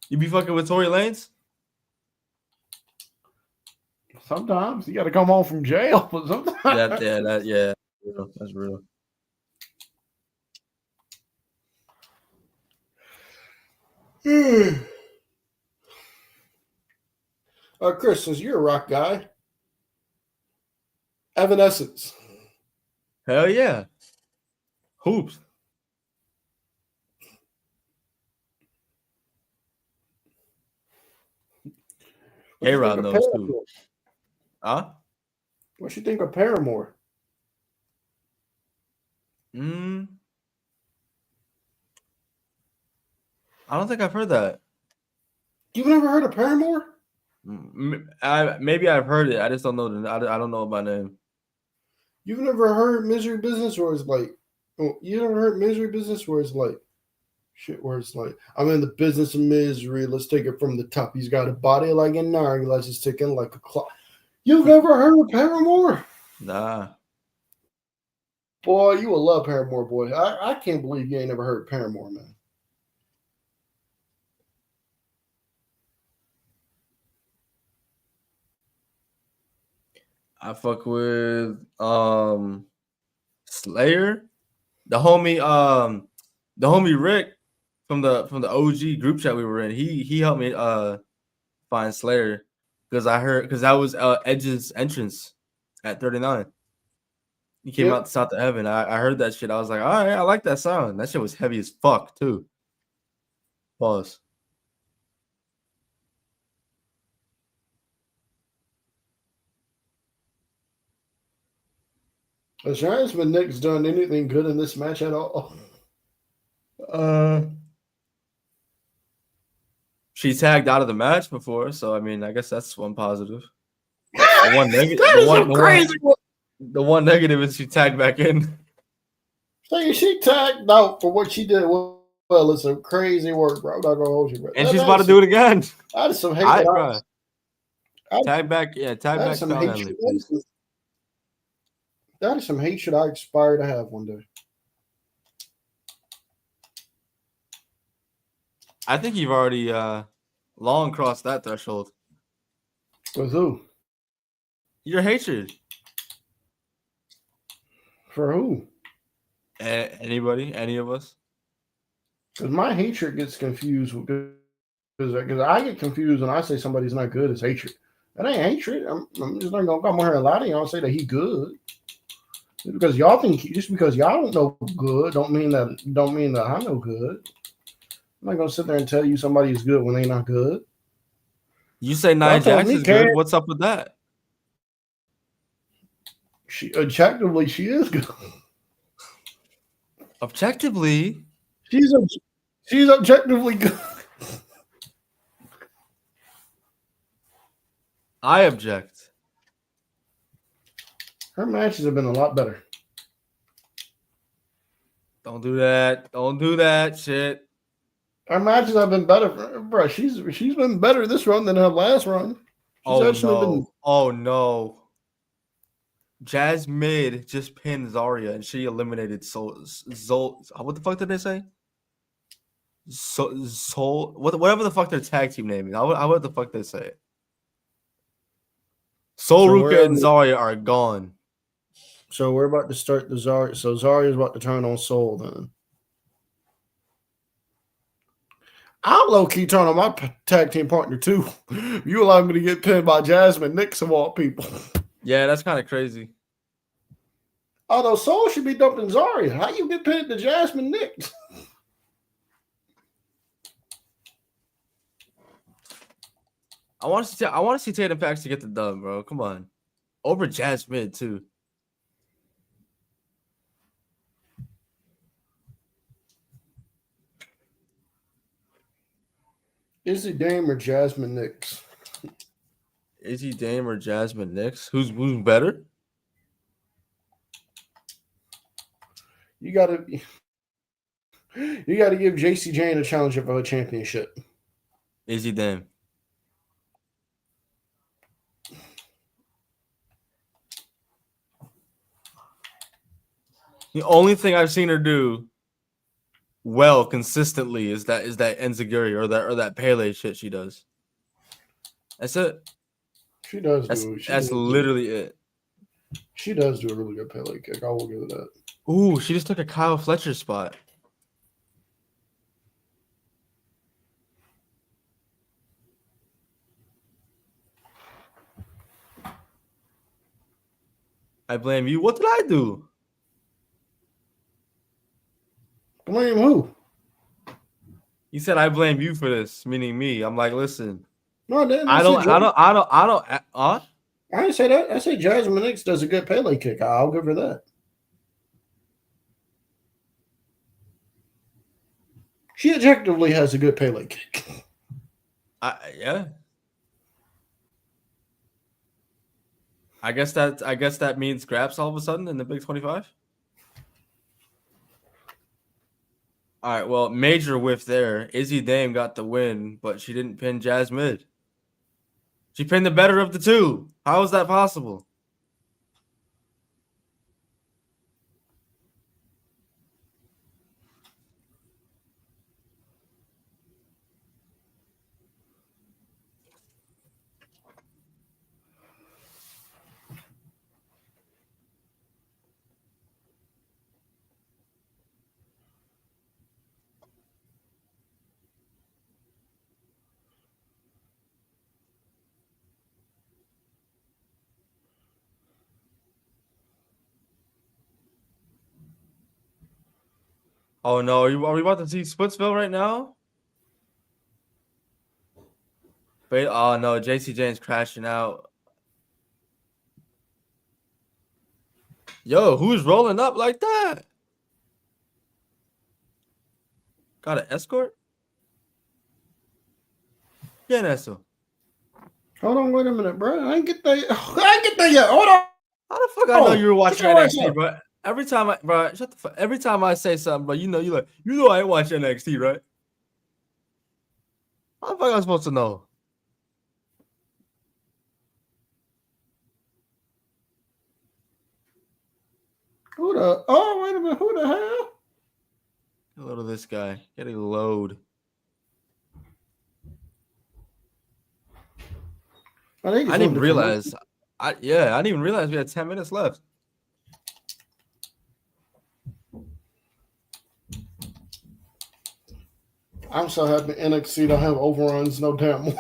You be fucking with Tory Lanez? Sometimes you got to come home from jail, but sometimes. Yeah. real. That's real. Chris, since you're a rock guy, Evanescence. Hell yeah. Hoops. A-Rod knows too. Huh? What you think of Paramore? I don't think I've heard that. You've never heard of Paramore? Maybe I've heard it. I just don't know. I don't know by name. You've never heard Misery Business, where it's like, you never heard Misery Business, where it's like, shit, where it's like, I'm in the business of misery. Let's take it from the top. He's got a body like an hourglass, it's ticking like a clock. You've never heard of Paramore? Nah. Boy, you will love Paramore, boy. I can't believe you ain't never heard Paramore, man. I fuck with Slayer. The homie Rick from the OG group chat we were in. He helped me find Slayer because that was Edge's entrance at 39. He came out to South of Heaven. I heard that shit. I was like, all right, I like that sound. That shit was heavy as fuck too. Pause. Has Jasmine Nick's done anything good in this match at all? She tagged out of the match before, so I mean, I guess that's one positive. The one negative is she tagged back in. So she tagged out for what she did. Well, it's some crazy work, bro. I'm not gonna hold you, bro. And she's about to do it again. I had some hate. Tag back. That is some hatred I aspire to have one day. I think you've already long crossed that threshold. With who? Your hatred. For who? Anybody? Any of us? Because my hatred gets confused because I get confused when I say somebody's not good as hatred. That ain't hatred. I'm just not gonna come here and lie to y'all and say that he good. Because y'all think just because y'all don't know good don't mean that I know good. I'm not gonna sit there and tell you somebody is good when they not good. You say Nia Jax is good. What's up with that? Objectively, she is good. Objectively, she's objectively good. I object. Her matches have been a lot better. Don't do that. Don't do that shit. Her matches have been better, bro. She's been better this run than her last run. Oh no. Jazz Mid just pinned Zarya and she eliminated Zol. What the fuck did they say? Whatever the fuck their tag team name is. How the fuck they say it? Ruka and Zarya are gone. So we're about to start the Zarya. So Zarya's about to turn on Soul then. I'll low-key turn on my tag team partner too. You allow me to get pinned by Jasmine Nix of all people. Yeah, that's kind of crazy. Although Soul should be dumping Zarya. How you get pinned to Jasmine Nix? I want to see Tatum Pax to get the dub, bro. Come on. Over Jasmine too. Izzy Dame or Jasmine Nix? Izzy Dame or Jasmine Nix? Who's better? You gotta give JC Jane a challenge for a championship. Izzy Dame. The only thing I've seen her do well consistently is that enziguri or that Pele shit she does. That's it. She does. That's literally it. She does do a really good Pele kick. I will give her that. Ooh, she just took a Kyle Fletcher spot. I blame you. What did I do? Blame who? You said I blame you for this, meaning me. I'm like, listen. No, I didn't. I don't. I didn't say that. I say Jasmine X does a good Pele kick. I'll give her that. She objectively has a good Pele kick. Yeah. I guess that means Graps all of a sudden in the Big 25. All right. Well, major whiff there. Izzy Dame got the win, but she didn't pin Jazz Mid. She pinned the better of the two. How is that possible? Oh no, are we about to see Splitsville right now? But oh no, JC James crashing out. Yo, who's rolling up like that? Got an escort? Yeah, eso. Hold on, wait a minute, bro. I ain't get that. I ain't get that yet. Hold on. How the fuck I know you were watching Get your NXT, ass bro? Every time shut the fuck. Every time I say something, bro, you know I ain't watching NXT, right? How the fuck am I supposed to know? Who the? Oh, wait a minute. Who the hell? A little of this guy. Get a load. I didn't even realize. I didn't even realize we had 10 minutes left. I'm so happy NXT don't have overruns no damn more.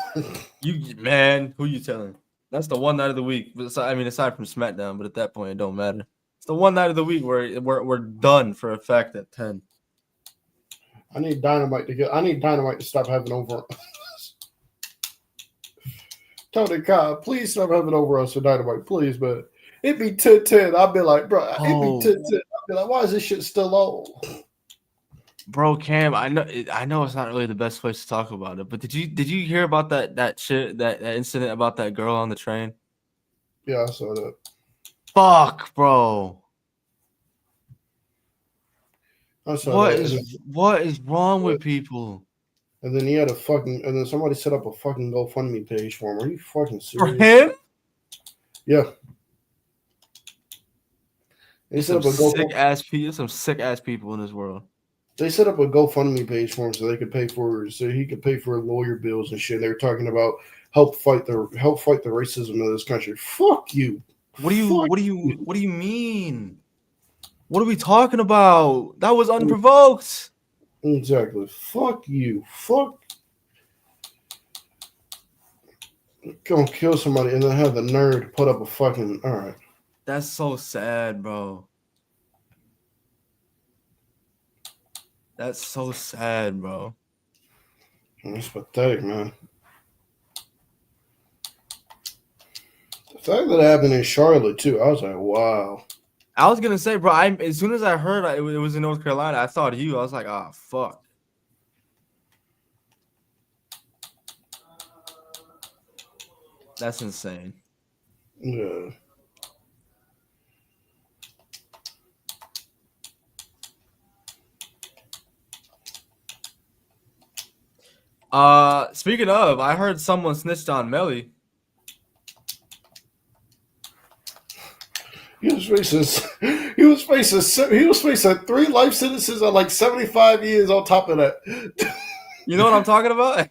Who you telling? That's the one night of the week. Aside from SmackDown, but at that point it don't matter. It's the one night of the week where we're done for a fact at 10. I need Dynamite to stop having overruns. Tony Khan, please stop having overruns for Dynamite, please, but it'd be 10-10. I'd be like, bro, it'd be 10-10. I'd be like, why is this shit still on? Bro, Cam, I know it's not really the best place to talk about it, but did you hear about that shit, that incident about that girl on the train? Yeah, I saw that. Fuck, bro. I saw what is wrong with people? And then and then somebody set up a fucking GoFundMe page for him. Are you fucking serious? For him? Yeah. They set up a some sick ass people in this world. They set up a GoFundMe page for him so he could pay for lawyer bills and shit. They were talking about help fight the racism of this country. Fuck you. What do you mean? What are we talking about? That was unprovoked. Exactly. Fuck you. Fuck. Gonna kill somebody and then have the nerve to put up a fucking. All right. That's so sad, bro. That's so sad, bro. It's pathetic, man. The fact that it happened in Charlotte too, I was like, wow. I was gonna say, bro. As soon as I heard it was in North Carolina, I thought of you. I was like, ah, fuck. That's insane. Yeah. Speaking of, I heard someone snitched on Melly. He was facing 3 life sentences on like 75 years on top of that. You know what I'm talking about?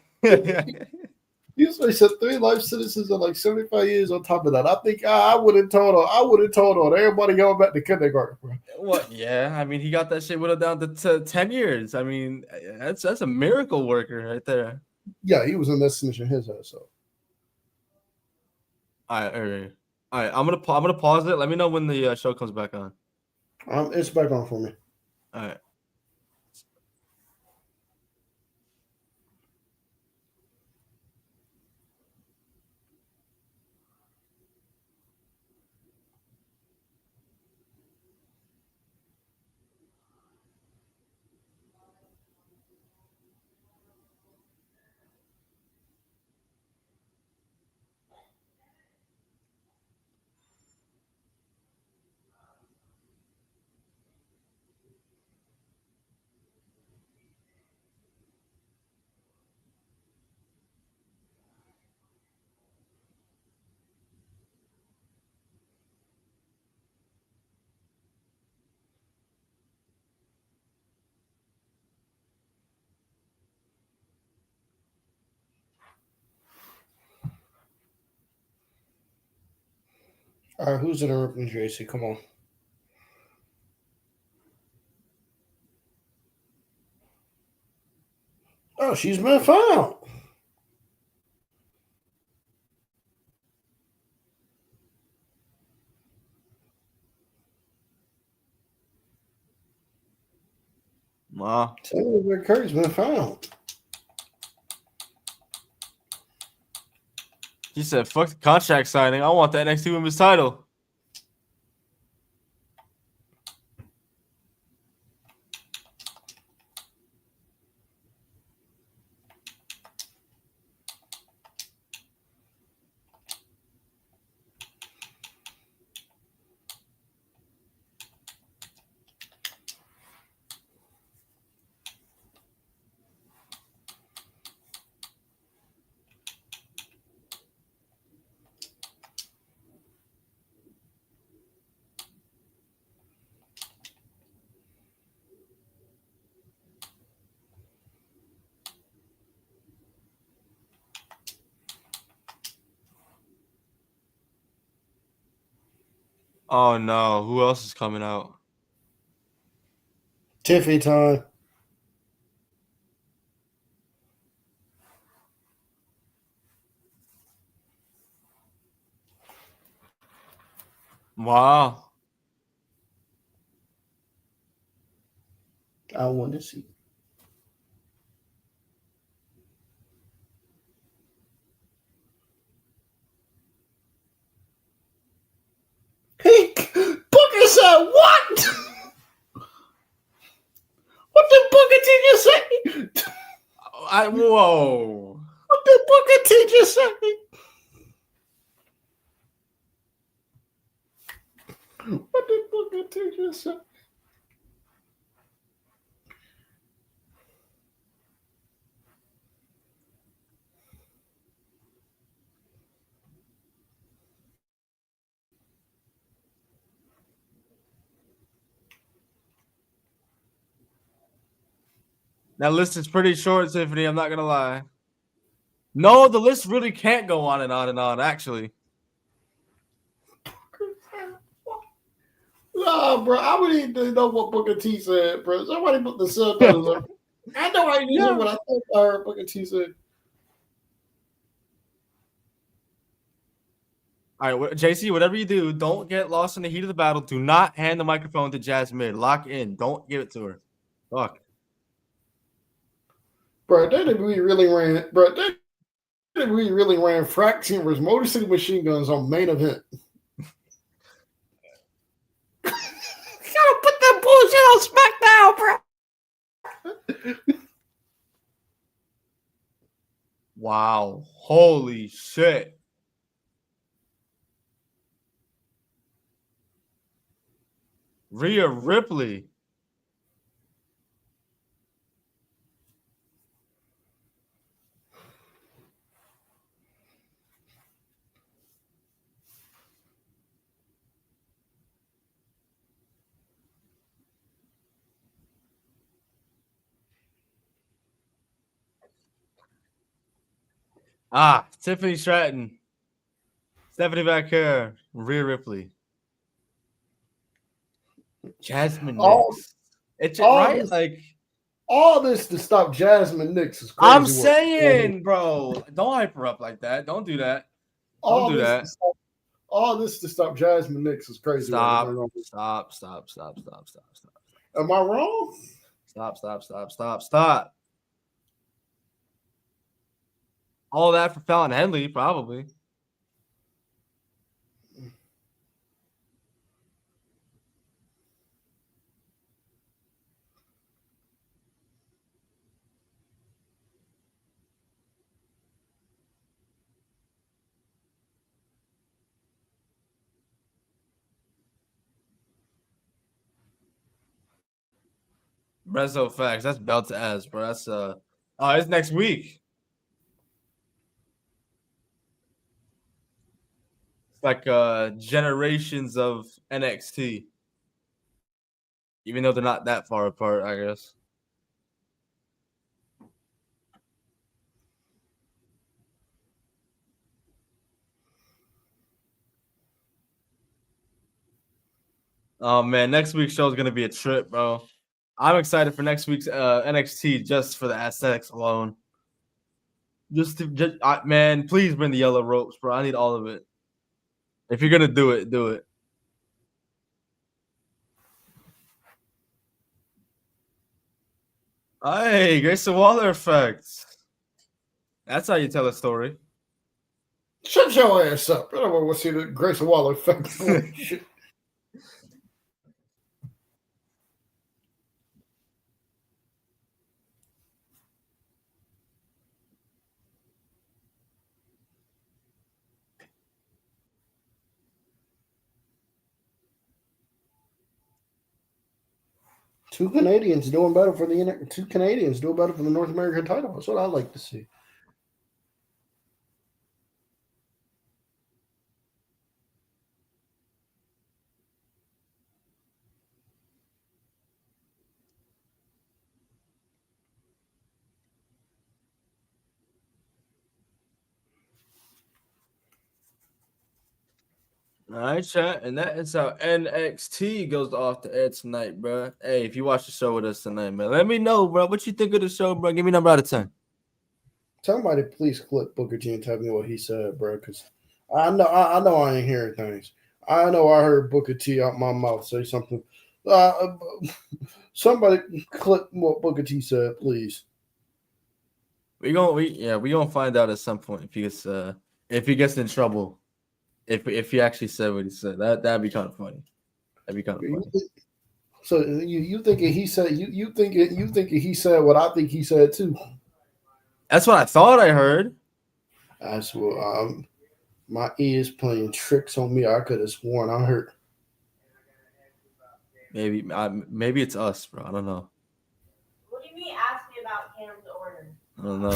They said 3 life sentences and like 75 years on top of that. I think I would have told on. I would have told on everybody going back to kindergarten, bro. What? Yeah, I mean, he got that shit whittled down to 10 years. I mean, that's a miracle worker right there. Yeah, he was in that snitching his ass. So All right, all right, all right. I'm gonna pause it. Let me know when the show comes back on. it's back on for me. All right. All right, who's interrupting JC? Come on. Oh, she's been found. Wow. Taylor Curry's been found. He said, "Fuck the contract signing. I want that NXT Women's title." Oh no, who else is coming out? Tiffy time. Wow. I want to see. Hey, Booker said what? What did Booker T just say? Whoa. What did Booker T just say? What did Booker T just say? That list is pretty short, Tiffany. I'm not gonna lie. No, the list really can't go on and on and on. Actually, Nah, bro, I would need to know what Booker T said, bro. Somebody put the subtitles on. I know I didn't hear what I thought I heard Booker T said. all right, JC. Whatever you do, don't get lost in the heat of the battle. Do not hand the microphone to Jasmine. Lock in. Don't give it to her. Fuck. Bro, we really ran, bro. We really ran frac timbers, motor city machine guns on main event. Gotta put that bullshit on SmackDown, bro. Wow. Holy shit. Rhea Ripley. Tiffany Stratton, Stephanie Vaquer, Rhea Ripley, Jasmine All, Nix. It's all right, this, like all this to stop Jasmine Nix is I'm crazy work. saying, bro. Don't hype her up like that. Don't do that. Don't All do this, that. to stop, all this to stop Jasmine Nix is crazy work. Stop. Am I wrong? Stop. Stop. Stop. Stop. Stop. Stop. Am I wrong? Stop. Stop. Stop. Stop. Stop. All that for Fallon Henley, probably. Rezo facts. That's belt to ass, bro. That's it's next week. It's like generations of NXT. Even though they're not that far apart, I guess. Oh man, next week's show is gonna be a trip, bro. I'm excited for next week's NXT just for the aesthetics alone. Man, please bring the yellow ropes, bro. I need all of it. If you're gonna do it, do it. Hey, Grayson Waller effect. That's how you tell a story. Shut your ass up. I don't want to see the Grayson Waller effect. Shit. Two Canadians doing better for the North American title. That's what I like to see. All right, chat, and that is how NXT goes off the air tonight, bro. Hey, if you watch the show with us tonight, man, let me know, bro. What you think of the show, bro? Give me a number out of 10. Somebody please clip Booker T and tell me what he said, bro, because I know I ain't hearing things. I know I heard Booker T out my mouth say something. Somebody clip what Booker T said, please. We gonna find out at some point if he gets in trouble. If he actually said what he said, that'd be kind of funny. That'd be kind of funny. So you thinking he said you thinking he said what I think he said too? That's what I thought I heard. That's what my ears playing tricks on me. I could have sworn I heard. Maybe it's us, bro. I don't know. What do you mean? Ask me about Cam's order. I don't know.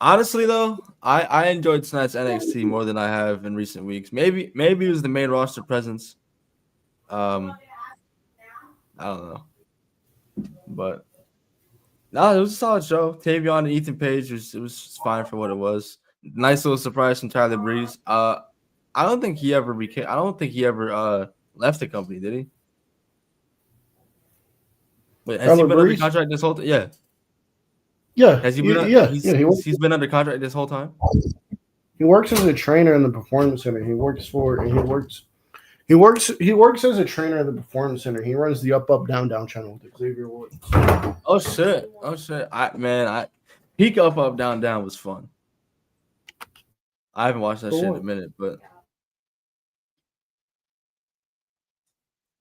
Honestly, though, I enjoyed tonight's NXT more than I have in recent weeks. Maybe it was the main roster presence. I don't know, but no, it was a solid show. Tavion and Ethan Page was fine for what it was. Nice little surprise from Tyler Breeze. I don't think he ever left the company, did he? Wait, has he been under contract this whole time? Yeah. Yeah. Has he been? He's been under contract this whole time. He works as a trainer in the performance center. He works as a trainer in the performance center. He runs the up down channel with Xavier Woods. Oh shit! Peak up down was fun. I haven't watched that shit in a minute, but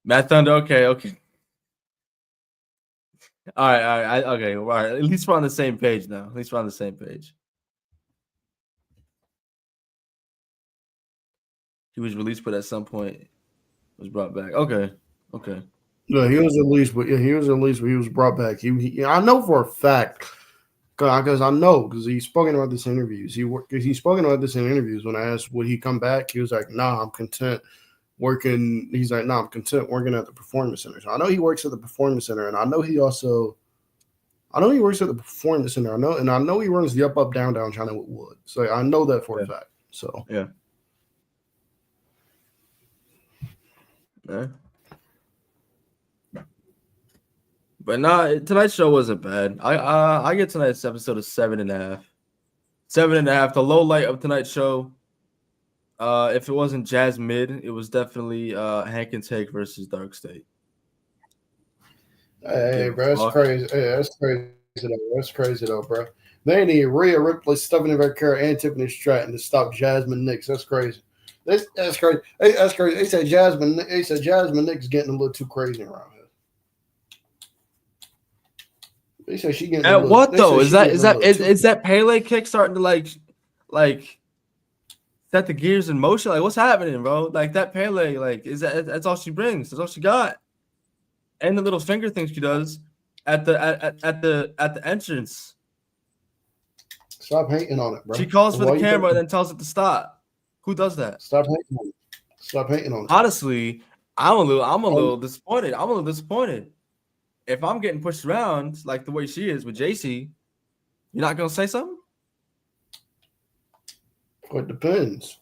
Matt Thunder. Okay. All right. Okay. All right. At least we're on the same page now. He was released, but at some point was brought back. Okay. Yeah, he was released, but he was brought back. I know for a fact because he's spoken about this in interviews. He's spoken about this in interviews. When I asked would he come back, he was like, "Nah, I'm content working." He's like, "Nah, I'm content working at the performance center." So I know he works at the performance center, and I know he also I know he works at the Performance Center. I know he runs the Up Down China with Wood. So I know that for a fact. So yeah. But nah, tonight's show wasn't bad. I get tonight's episode of 7.5. 7.5. The low light of tonight's show. If it wasn't Jazz Mid, it was definitely Hank and Take versus Dark State. hey, bro, that's crazy. Hey, that's crazy. That's crazy though, bro. They need Rhea Ripley, Stephanie Becker, and Tiffany Stratton to stop Jasmine Nix. That's crazy. That's crazy. Hey, that's crazy. They said Jasmine Nix getting a little too crazy around here. They say she getting. At what though? Is that Pele kick starting to like set the gears in motion? Like what's happening, bro? Like that Pele, like that's all she brings. That's all she got. And the little finger thing she does at the entrance. Stop hating on it, bro. She calls for the camera and then tells it to stop. Who does that? Stop hating on it. Stop hating on it. Honestly, I'm a little disappointed. I'm a little disappointed. If I'm getting pushed around like the way she is with JC, you're not gonna say something? Well, it depends.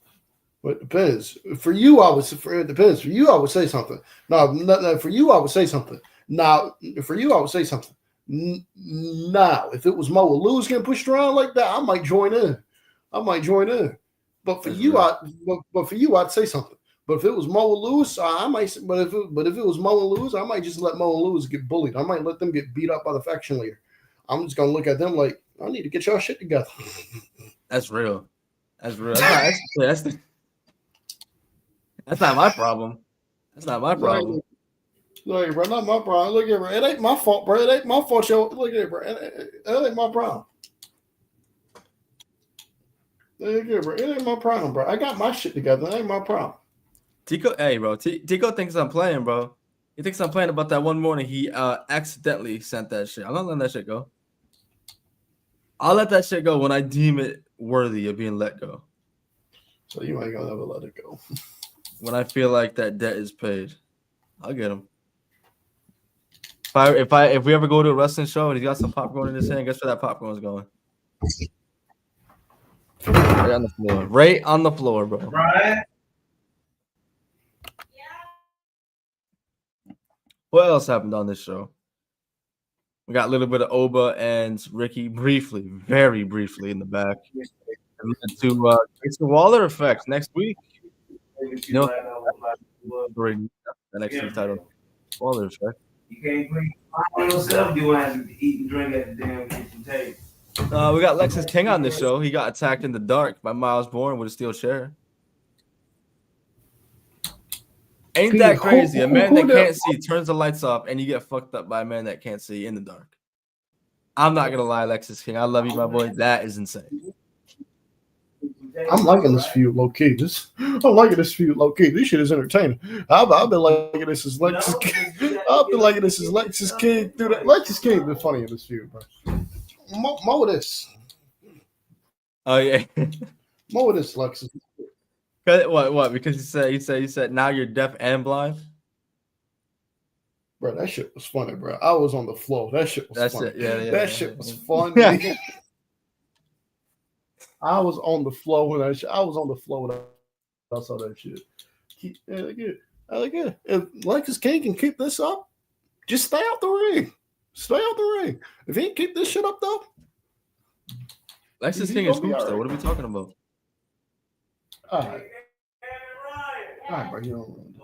It depends. For you, it depends. For you, I would say something. No, for you, I would say something. Now, for you, I would say something. Now, if it was Mo Lewis getting pushed around like that, I might join in. But for you, I'd say something. But if it was Mo Lewis, I might. But if it was Mo Lewis, I might just let Mo Lewis get bullied. I might let them get beat up by the faction leader. I'm just gonna look at them like I need to get y'all shit together. That's real. That's not my problem. That's not my problem. Look, bro, not my problem. Look at bro. It ain't my fault, bro. It ain't my fault. Yo. Look at it, bro. It ain't my problem. Look at it, bro. It ain't my problem, bro. I got my shit together. It ain't my problem. Tico, hey, bro. Tico thinks I'm playing, bro. He thinks I'm playing about that one morning. He accidentally sent that shit. I'm not letting that shit go. I'll let that shit go when I deem it worthy of being let go. So you ain't gonna ever let it go. When I feel like that debt is paid, I'll get him. If we ever go to a wrestling show and he's got some popcorn in his hand, guess where that popcorn's going? Right on the floor. Right on the floor, bro. Right. What else happened on this show? We got a little bit of Oba and Ricky briefly, very briefly in the back. And to it's the Waller effect next week. You know, the next week's title. Waller effect. You can't bring yourself doing to eat and drink at the damn kitchen table. We got Lexus King on this show. He got attacked in the dark by Miles Bourne with a steel chair. Ain't that crazy? A man that can't see turns the lights off and you get fucked up by a man that can't see in the dark. I'm not gonna lie, Lexus King. I love you, my boy. That is insane. I'm liking this feud low key. I'm liking this feud low key. This shit is entertaining. I've been liking this as Lexus King. I've been liking this as Lexus King. Dude, Lexus King been funny in this feud, bro. More of this. Oh yeah. More of this, Lexus. What? Because he said now you're deaf and blind. Bro, that shit was funny, bro. I was on the floor. That shit was funny. That shit was funny. I was on the floor when I was on the floor when I saw that shit. If Lexus King can keep this up, just stay out the ring. Stay out the ring. If he can keep this shit up though, Lexus King is hoops though. What are we talking about? All right, bro. You don't ruin it.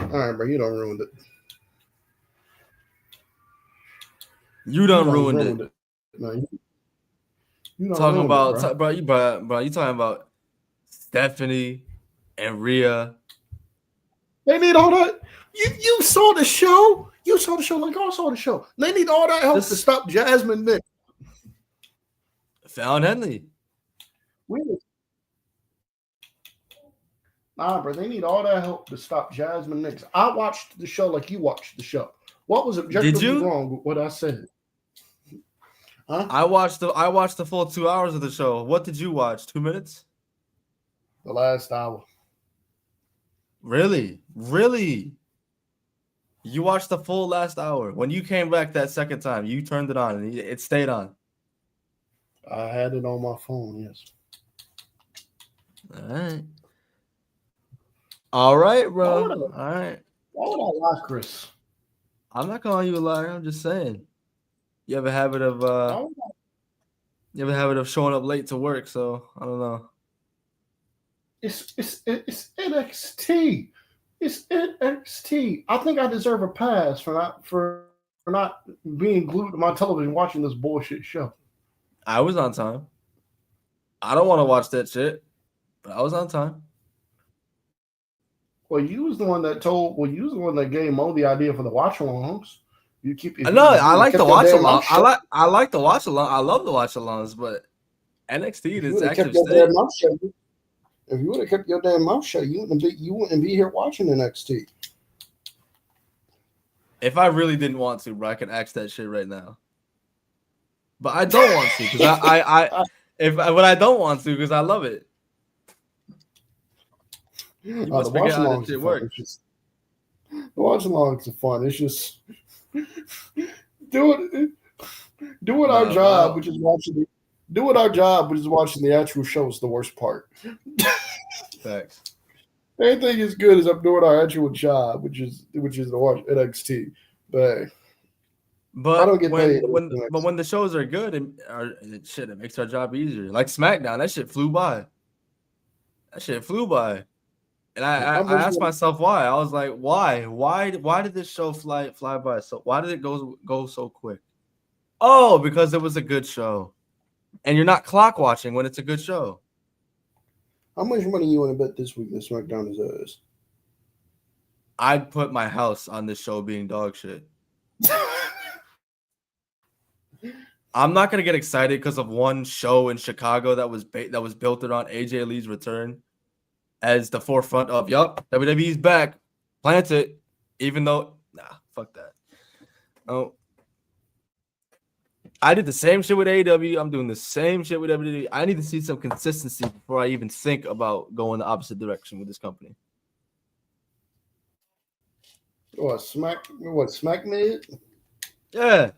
All right, bro. You don't ruin it. You done ruined it. Man. You talking about, bro. You talking about Stephanie and Rhea? They need all that. You saw the show. You saw the show like I saw the show. They need all that help to stop Jasmine Nix. Fallon Henley. Nah, bro. They need all that help to stop Jasmine Nix. I watched the show like you watched the show. What was objectively wrong with what I said? Huh? I watched the full 2 hours of the show. What did you watch? 2 minutes? The last hour. Really? You watched the full last hour. When you came back that second time, you turned it on and it stayed on. I had it on my phone. Yes. All right. All right, bro. Why would All right. Why would I lie, Chris? I'm not calling you a liar. I'm just saying. You have a habit of Why would I- showing up late to work, so I don't know. It's NXT. It's NXT. I think I deserve a pass for not being glued to my television watching this bullshit show. I was on time. I don't want to watch that shit, but I was on time. Well, you was the one that gave Mo the idea for the watch alongs. You keep. No, I like the watch along. I like the watch along. I love the watch alongs, but NXT is active state. If you would have kept your damn mouth shut, you wouldn't be here watching NXT. If I really didn't want to, bro, I could ask that shit right now. But I don't want to because I don't want to because I love it. You must forget how that shit works. The watch alongs are fun. It's just doing our job, which is watching the actual show is the worst part. Facts. Anything is good as I'm doing our actual job, which is to watch NXT. But I don't get paid. But when the shows are good, it makes our job easier. Like SmackDown, that shit flew by. And I asked myself why. I was like, why? Why did this show fly by? So why did it go so quick? Oh, because it was a good show. And you're not clock watching when it's a good show. How much money you want to bet this week that SmackDown is ours? I'd put my house on this show being dog shit. I'm not gonna get excited because of one show in Chicago that was built around AJ Lee's return as the forefront of WWE's back. Plant it, even though fuck that. Oh. I did the same shit with AEW. I'm doing the same shit with WWE. I need to see some consistency before I even think about going the opposite direction with this company. Smack mid? Yeah.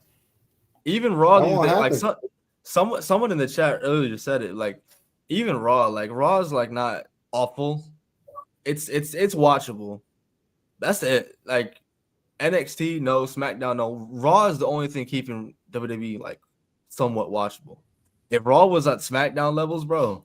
Even Raw these days, like someone in the chat earlier just said it. Like even Raw is like not awful. It's watchable. That's it. Like NXT, no. SmackDown, no. Raw is the only thing keeping WWE like somewhat watchable. If Raw was at SmackDown levels, bro.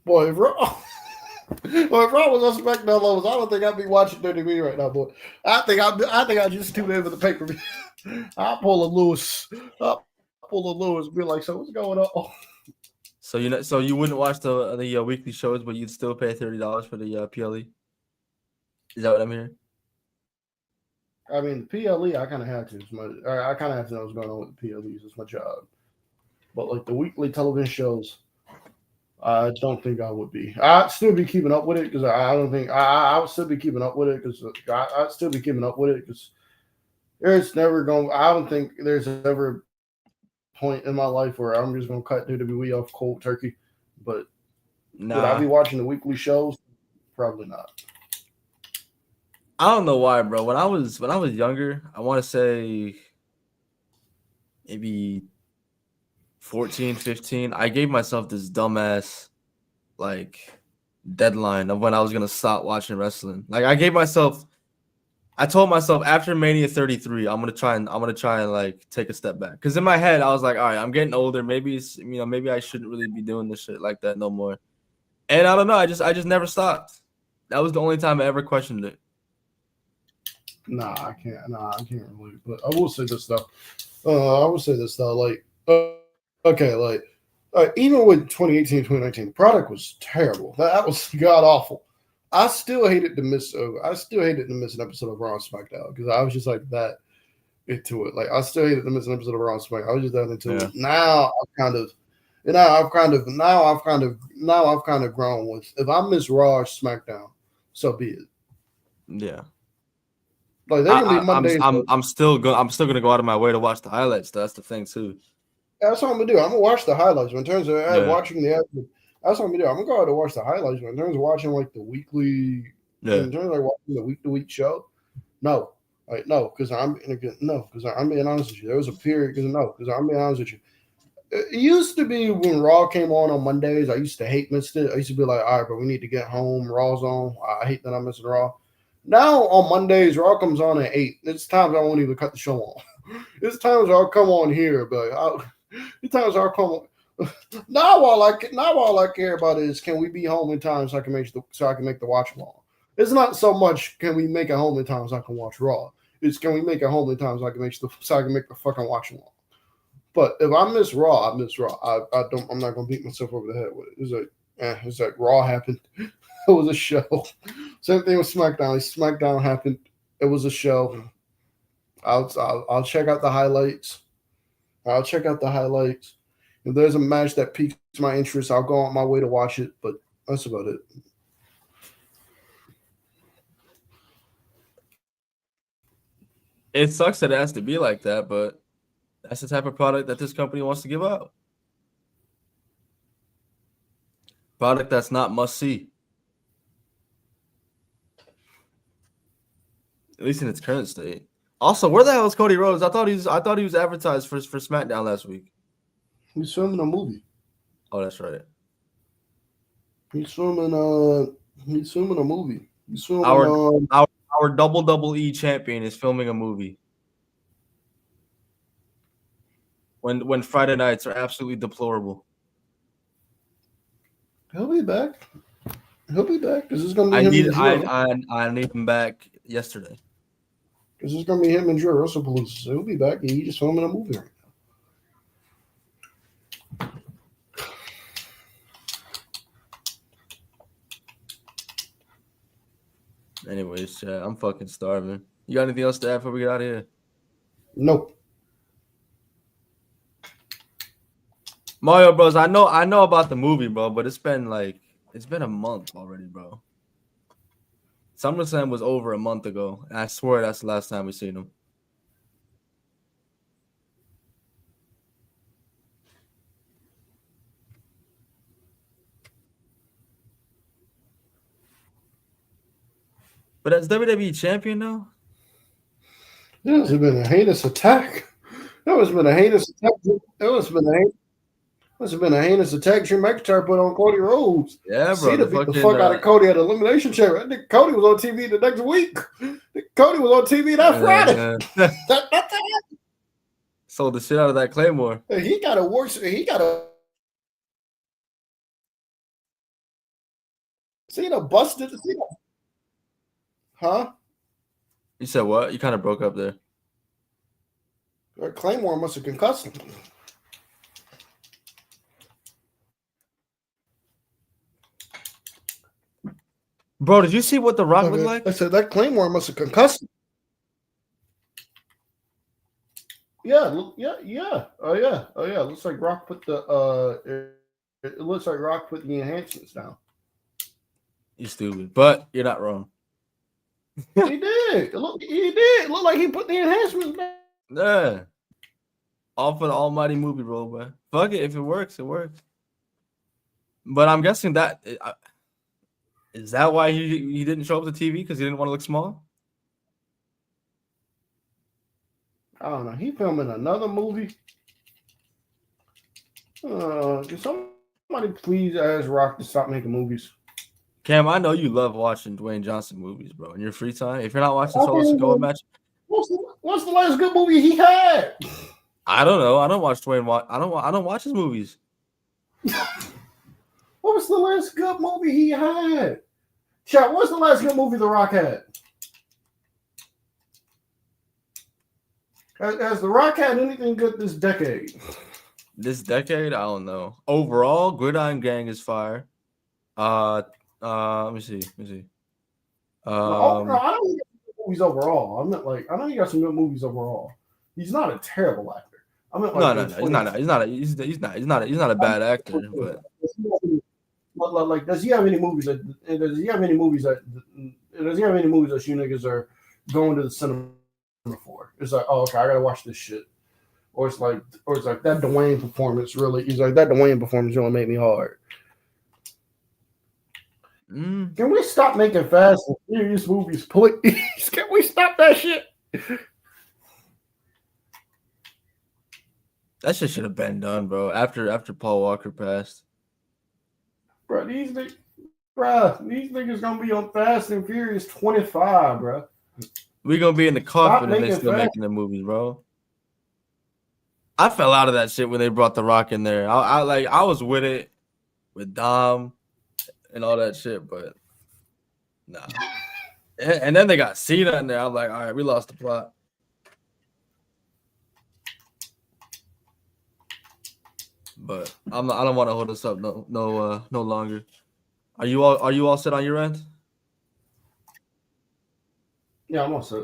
Boy, if Raw was on SmackDown levels, I don't think I'd be watching WWE right now, boy. I think I just tune in for the pay-per-view. I'll pull a Lewis. Be like, so what's going on? So you wouldn't watch the weekly shows, but you'd still pay $30 for the PLE. Is that what I'm hearing? I mean, the PLE, I kind of had to. I kind of have to know what's going on with the PLEs. It's my job. But like the weekly television shows, I don't think I would be. I'd still be keeping up with it because I don't think I would still be keeping up with it because I'd still be keeping up with it because there's never going. I don't think there's ever a point in my life where I'm just going to cut WWE off cold turkey. But would I be watching the weekly shows? Probably not. I don't know why, bro. When I was younger, I want to say maybe 14, 15, I gave myself this dumbass like deadline of when I was gonna stop watching wrestling. Like I told myself after Mania 33, I'm gonna try and like take a step back. Because in my head, I was like, all right, I'm getting older. Maybe maybe I shouldn't really be doing this shit like that no more. And I don't know. I just never stopped. That was the only time I ever questioned it. I can't really. But I will say this though. Like, okay, like even with 2018, 2019, the product was terrible. That was god awful. I still hated to miss an episode of Raw and SmackDown because I was just like that into it. Like I still hated to miss an episode of Raw and SmackDown. I was just that into it. Now I've kind of grown with if I miss Raw or SmackDown, so be it. Yeah. Like they're gonna be Mondays. I'm still gonna go out of my way to watch the highlights. That's the thing too. That's what I'm gonna do. I'm gonna watch the highlights. But in terms of watching that's what I'm gonna do. I'm gonna go out to watch the highlights. But in terms of watching like the weekly, in terms of like watching the week-to-week show, no, because I'm being honest with you. There was a period because I'm being honest with you. It used to be when Raw came on Mondays. I used to hate missing it. I used to be like, all right, but we need to get home. Raw's on. I hate that I'm missing Raw. Now on Mondays, Raw comes on at 8. It's times I won't even cut the show on. It's times I'll come on here, but it's times I'll come on. Now all I care about is can we be home in time so I can make the watch along. It's not so much can we make it home in time so I can watch Raw. It's can we make it home in time so I can make the fucking watch along. But if I miss Raw, I miss Raw. I'm not gonna beat myself over the head with it. It's like Raw happened. It was a show. Same thing with SmackDown. SmackDown happened. It was a show. I'll check out the highlights. If there's a match that piques my interest, I'll go on my way to watch it. But that's about it. It sucks that it has to be like that, but that's the type of product that this company wants to give out. Product that's not must see. At least in its current state. Also, where the hell is Cody Rhodes? I thought he was advertised for SmackDown last week. He's filming a movie. Oh, that's right. He's filming a movie. He's filming our WWE champion is filming a movie. When Friday nights are absolutely deplorable. He'll be back. This is gonna be I need him back yesterday. This is gonna be him and Drew Russell. So he'll be back. He's just filming a movie right now. Anyways, chat, I'm fucking starving. You got anything else to add before we get out of here? Nope. Mario Bros. I know about the movie, bro, but it's been a month already, bro. SummerSlam was over a month ago, and I swear that's the last time we seen him. But as WWE champion now? This has been a heinous attack. That has been a heinous attack. Drew McIntyre put on Cody Rhodes. Yeah, bro. Cena beat the fuck out of Cody at Elimination Chamber. I think Cody was on TV the next week. Cody was on TV that Friday. Sold the shit out of that Claymore. He got a worse. Cena busted. Huh? You said what? You kind of broke up there. Claymore must have concussed him. Bro, did you see what The Rock looked like? I said that Claymore must have concussed him. Yeah. Oh yeah. Looks like Rock put the it looks like Rock put the enhancements down. You stupid, but you're not wrong. He did. It looked like he put the enhancements down. Yeah. All for the almighty movie role, man. Fuck it. If it works, it works. But I'm guessing that is that why he didn't show up to TV because he didn't want to look small? I don't know. He filming another movie. Can somebody please ask Rock to stop making movies? Cam, I know you love watching Dwayne Johnson movies, bro. In your free time, if you're not watching Solo Sikoa match, what's the last good movie he had? I don't know. I don't watch Dwayne. I don't watch his movies. What was the last good movie he had? Chat, what's the last good movie The Rock had? Has The Rock had anything good this decade? This decade, I don't know. Overall, Gridiron Gang is fire. Let me see. No, I don't think movies overall. I meant I know he got some good movies overall. He's not a terrible actor. I meant no. He's not a bad actor. But does he have any movies that you niggas are going to the cinema for. It's like, oh, okay, I gotta watch this shit. Or it's like that Dwayne performance really. He's like that Dwayne performance really made me hard. Can we stop making Fast and Furious movies, please? Can we stop that shit? That shit should have been done, bro. After Paul Walker passed. Bro, these niggas gonna be on Fast and Furious 25, bro. We gonna be in the coffin and they making still Fast. making the movies, bro. I fell out of that shit when they brought The Rock in there. I was with it, with Dom, and all that shit, but nah. And then they got Cena in there. I'm like, all right, we lost the plot. But I don't want to hold us up no longer. Are you all set on your end? Yeah, I'm all set.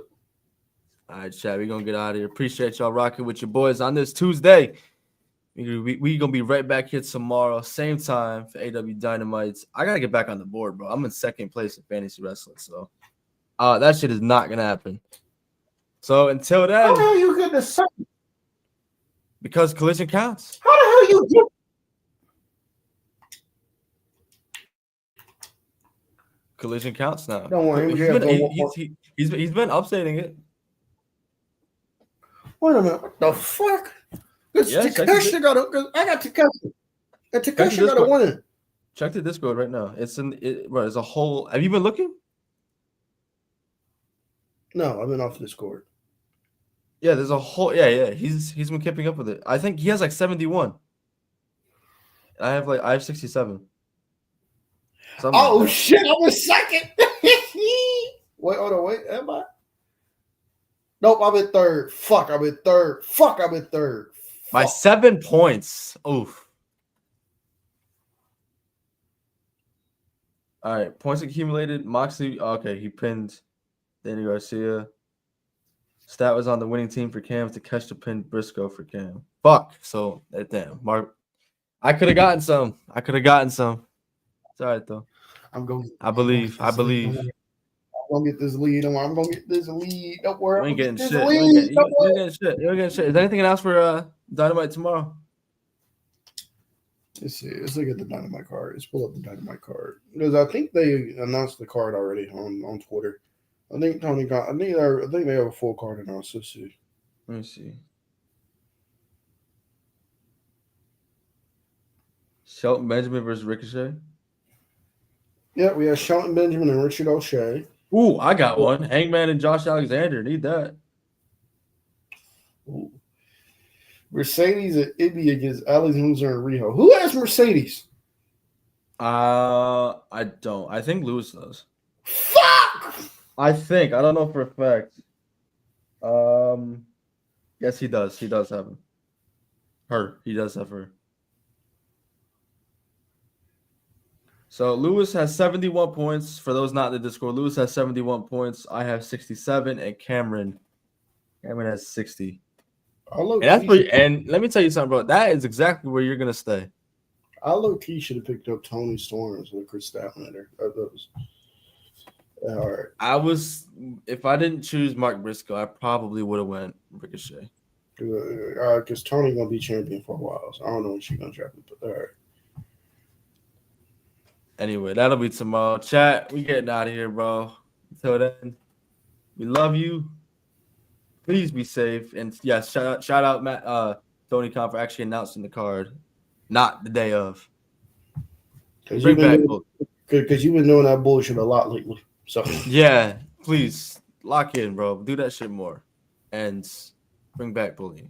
All right, chat. We're gonna get out of here. Appreciate y'all rocking with your boys on this Tuesday. We gonna be right back here tomorrow, same time for AW Dynamites. I gotta get back on the board, bro. I'm in second place in fantasy wrestling, so that shit is not gonna happen. So until then, How the hell you get the second? Because collision counts. How the hell you get? Collision counts now. Don't worry, he's been updating it. Wait a minute, what the fuck? Because Yeah, Takeshi got a. I got Takeshi. And Takeshi got a win. Check the Discord right now. It's bro. There's a whole. Have you been looking? No, I've been off Discord. Yeah, there's a whole. Yeah. He's been keeping up with it. I think he has like 71. I have 67. Oh shit! I'm in second. Wait, hold on, wait. Am I? Nope, I'm in third. Fuck, I'm in third. By 7 points. Oof. All right, points accumulated. Moxley. Okay, he pinned Danny Garcia. Stat was on the winning team for Cam to catch the pin Briscoe for Cam. Fuck. So damn, Mark. I could have gotten some. It's all right though. I believe. I'm gonna get this lead. I'm gonna get this lead. Don't worry. You ain't getting shit. You ain't getting shit. Is there anything else for Dynamite tomorrow? Let's see. Let's look at the Dynamite card. Let's pull up the Dynamite card because I think they announced the card already on Twitter. I think Tony got. I think they have a full card announced. Let's see. Let me see. Shelton Benjamin versus Ricochet. Yeah, we have Shelton Benjamin and Richard O'Shea. Ooh, I got one. Hangman and Josh Alexander. Need that. Ooh. Mercedes and Ibby against Alex Loser and Riho. Who has Mercedes? I don't. I think Lewis does. Fuck! I think. I don't know for a fact. Yes, he does. He does have her. He does have her. So Lewis has 71 points. For those not in the Discord, Lewis has 71 points. I have 67, and Cameron has 60. And let me tell you something, bro. That is exactly where you're gonna stay. I low-key should have picked up Tony Storms with Chris Statlander. All right. If I didn't choose Mark Briscoe, I probably would have went Ricochet. Because Tony gonna be champion for a while, so I don't know when she's gonna drop it. But all right. Anyway, that'll be tomorrow. Chat, we getting out of here, bro. Until then, we love you. Please be safe. And yeah, shout out Matt Tony Khan for actually announcing the card, not the day of. Because you've been doing that bullshit a lot lately. So yeah, please lock in, bro. Do that shit more. And bring back bullying.